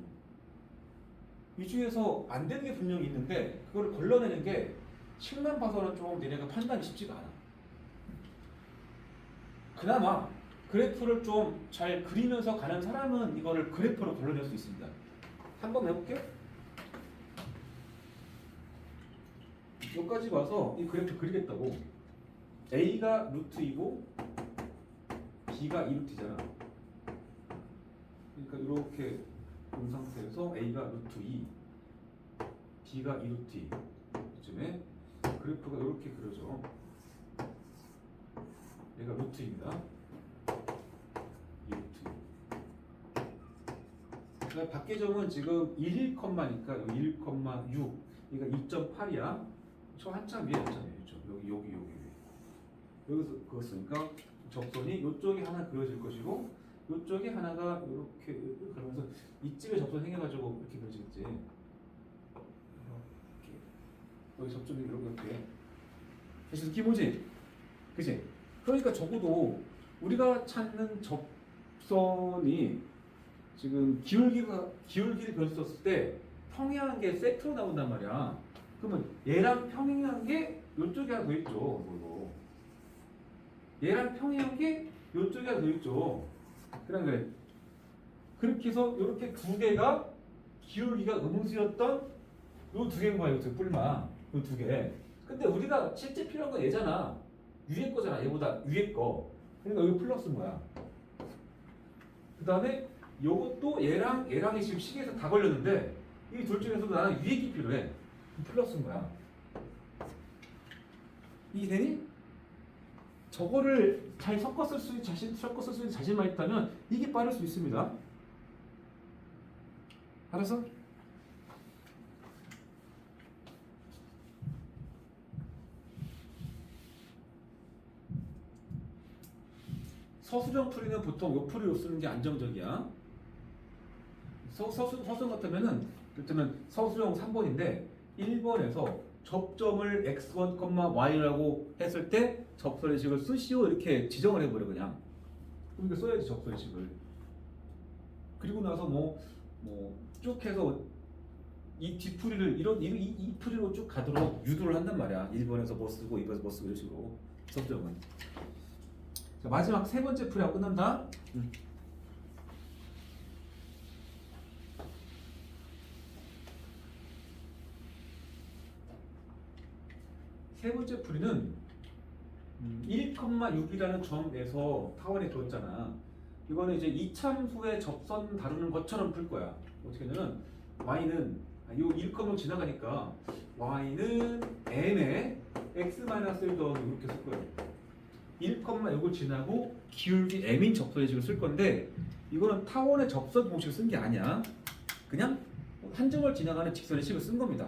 Speaker 1: 이 중에서 안 되는 게 분명히 있는데 그걸 걸러내는 게 식만 봐서는 좀 니네가 판단이 쉽지가 않아. 그나마 그래프를 좀 잘 그리면서 가는 사람은 이거를 그래프로 걸러낼 수 있습니다. 한번 해볼게. 여기까지 와서 이 그래프 그리겠다고. A가 루트이고 B가 2루트잖아. 그러니까 이렇게 본 상태에서 A가 루트 2, B가 2루트 2 쯤에
Speaker 3: 그래프가 이렇게 그려져. 얘가 루트입니다. 이 루트. 그러니까 밖의 점은 지금 1,니까 여기 1,6. 그러니까 2.8이야. 저 한참 위에 있잖아요. 여기. 여기서 그거 쓰니까 접선이 이쪽에 하나 그려질 것이고 이쪽에 하나가 이렇게 그러면서 이쯤에 접선 생겨가지고 이렇게 그려지겠지. 이렇게 여기 접점이 이렇게. 다시 느낌오지? 그치? 그러니까 적어도 우리가 찾는 접선이 지금 기울기를 변수했을 때 평행한 게 세트로 나온단 말이야. 그러면 얘랑 평행한 게 이쪽에 하나 더 있죠. 뭐로. 얘랑 평행한 게 이쪽에 하나 더 있죠. 그래. 그렇게 해서 이렇게 두 개가 기울기가 음수였던 요 두 개인 거야. 이거 뿔마. 요 두 개. 근데 우리가 실제 필요한 건 얘잖아. 위에 거잖아. 얘보다 위에 거. 그러니까 여기 플러스인 거야. 그 다음에 요것도 얘랑이 지금 시계에서 다 걸렸는데 이 둘 중에서도 나는 위에 게 필요해. 플러스인 거야. 이해되니? 저거를 잘 섞어 쓸 수 있는 자신만 있다면 이게 빠를 수 있습니다. 알았어? 서술형 풀이는 보통 요 풀이로 쓰는 게 안정적이야. 서술형 같으면은 일단은 서술형 3번인데 1번에서 접점을 x1, y라고 했을 때 접선의식을 쓰시오 이렇게 지정을 해버려 그냥. 그러니까 써야지 접선의식을. 그리고 나서 쭉 해서 이 뒷풀이를 이 풀이로 쭉 가도록 유도를 한단 말이야. 1번에서 뭐 쓰고 2번에서 뭐 쓰고 이런 식으로 접점은. 자, 마지막 세 번째 풀이하고 끝난다. 세 번째 풀이는 1,6이라는 점에서 타원에 뒀잖아. 이거는 이제 이차함수의 접선 다루는 것처럼 풀 거야. 어떻게 하냐면 y는 요 1,6 지나가니까 y는 m에 x-1 더하기 이렇게 쓸 거예요. 1,6을 지나고 기울기 m인 접선의식을 쓸 건데 이거는 타원의 접선 공식을 쓴 게 아니야. 그냥 한 점을 지나가는 직선의 식을 쓴 겁니다.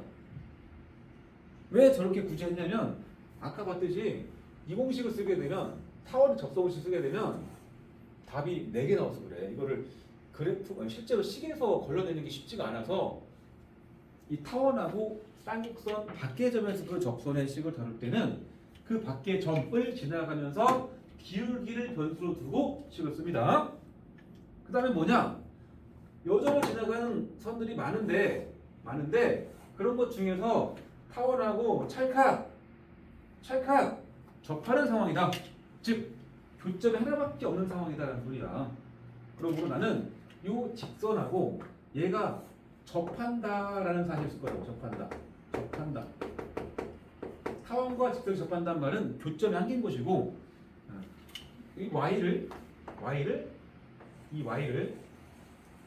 Speaker 3: 왜 저렇게 굳이 했냐면 아까 봤듯이 이 공식을 쓰게 되면 타원의 접선 공식을 쓰게 되면 답이 4개 나와서 그래. 이거를 실제로 식에서 걸러내는 게 쉽지가 않아서 이 타원하고 쌍곡선 밖의 점에서 그 접선의 식을 다룰 때는 그 밖의 점을 지나가면서 기울기를 변수로 두고 식을 씁니다. 그 다음에 뭐냐? 요 점을 지나가는 선들이 많은데 그런 것 중에서 타원하고 찰칵 접하는 상황이다. 즉 교점이 하나밖에 없는 상황이다라는 소리야. 그러므로 나는 요 직선하고 얘가 접한다라는 사실을 쓸 거라고. 접한다. 타원과 직선이 접한다는 말은 교점이 한 개인 것이고 이 y를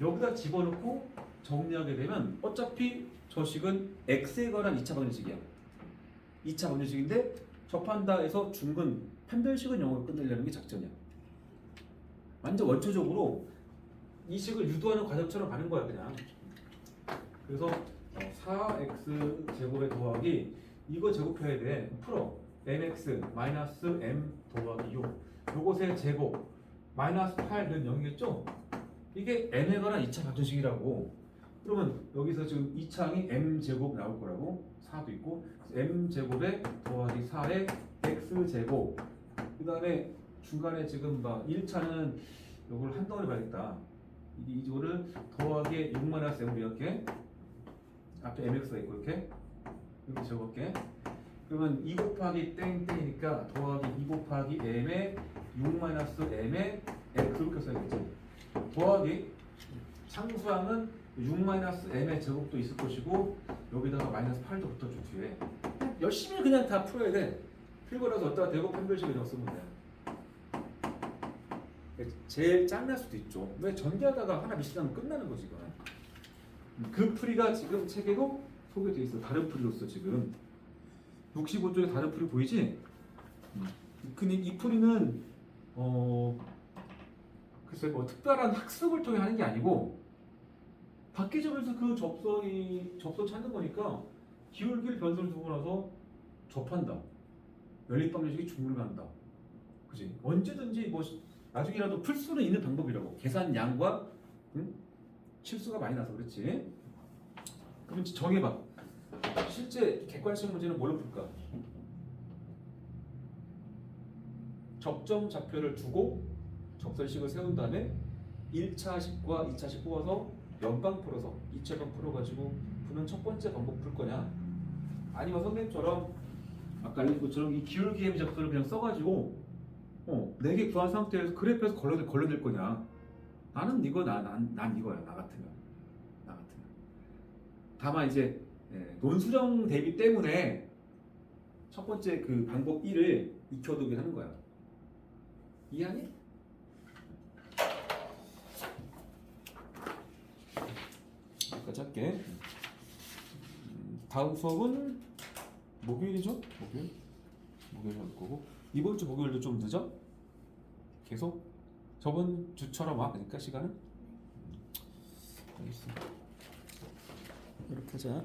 Speaker 3: 여기다 집어넣고 정리하게 되면 어차피 저 식은 x에 관한 2차 방정식이야. 2차 방정식인데 접한다 해서 중근 판별식은 0으로 끝내려는 게 작전이야. 완전 원초적으로 이 식을 유도하는 과정처럼 가는 거야 그냥. 그래서 4x 제곱에 더하기 이거 제곱해야 돼. 풀어. mx 마이너스 m 더하기 6 요것의 제곱 마이너스 8는 0이겠죠? 이게 m에 관한 2차 방정식이라고. 그러면 여기서 지금 2차항이 m제곱 나올 거라고. 4도 있고 m제곱에 더하기 4에 x제곱 그 다음에 중간에 지금 1차는 요걸 한 덩어리 봐야겠다. 이거를 더하기 6-m으로 이렇게 앞에 mx가 있고 이렇게 적을게. 그러면 2 곱하기 땡땡이니까 더하기 2 곱하기 m에 6-m에 x 이렇게 써야겠지. 더하기 상수항은 6-m의 제곱도 있을 것이고 여기다가 마이너스 8도 붙어줘 뒤에. 열심히 그냥 다 풀어야 돼. 풀고 나서 어디다가 대곱 판별식을 그냥 쓰면 돼. 제일 짱날 수도 있죠. 왜 전개하다가 하나 미스하면 끝나는 거지 이거는. 그 풀이가 지금 책에도 소개돼 있어. 다른 풀이로서 지금. 65쪽에 다른 풀이 보이지? 근데 이 풀이는 글쎄 뭐 특별한 학습을 통해 하는 게 아니고 밖에 점에서 그 접선 찾는 거니까 기울기를 변수를 두고 나서 접한다. 연립 방정식이 중물간다. 그지? 언제든지 뭐 나중에라도 풀 수는 있는 방법이라고. 계산 양과 실수가 많이 나서 그렇지. 그럼 이제 정해봐. 실제 객관식 문제는 뭘로 풀까? 접점 좌표를 두고 접선식을 세운 다음에 1차식과 2차식 뽑아서 연방 풀어서 2차방 풀어가지고 푸는 첫 번째 방법 풀 거냐? 아니면 선생님처럼 아까 알려준 것처럼 이 기울기 해미 접선을 그냥 써가지고 4개 구한 상태에서 그래프에서 걸러낼 거냐? 나는 이거 난 이거야. 나 같으면. 다만 이제 논수정 대비 때문에 첫 번째 그 방법 1을 익혀두게 하는 거야. 이해하니? 여기까지 할게. 다음 수업은 목요일이죠? 목요일 할 거고 이번 주 목요일도 좀 늦어? 계속? 저번 주처럼 와? 그러니까 시간은? 알겠어. 이렇게 하자.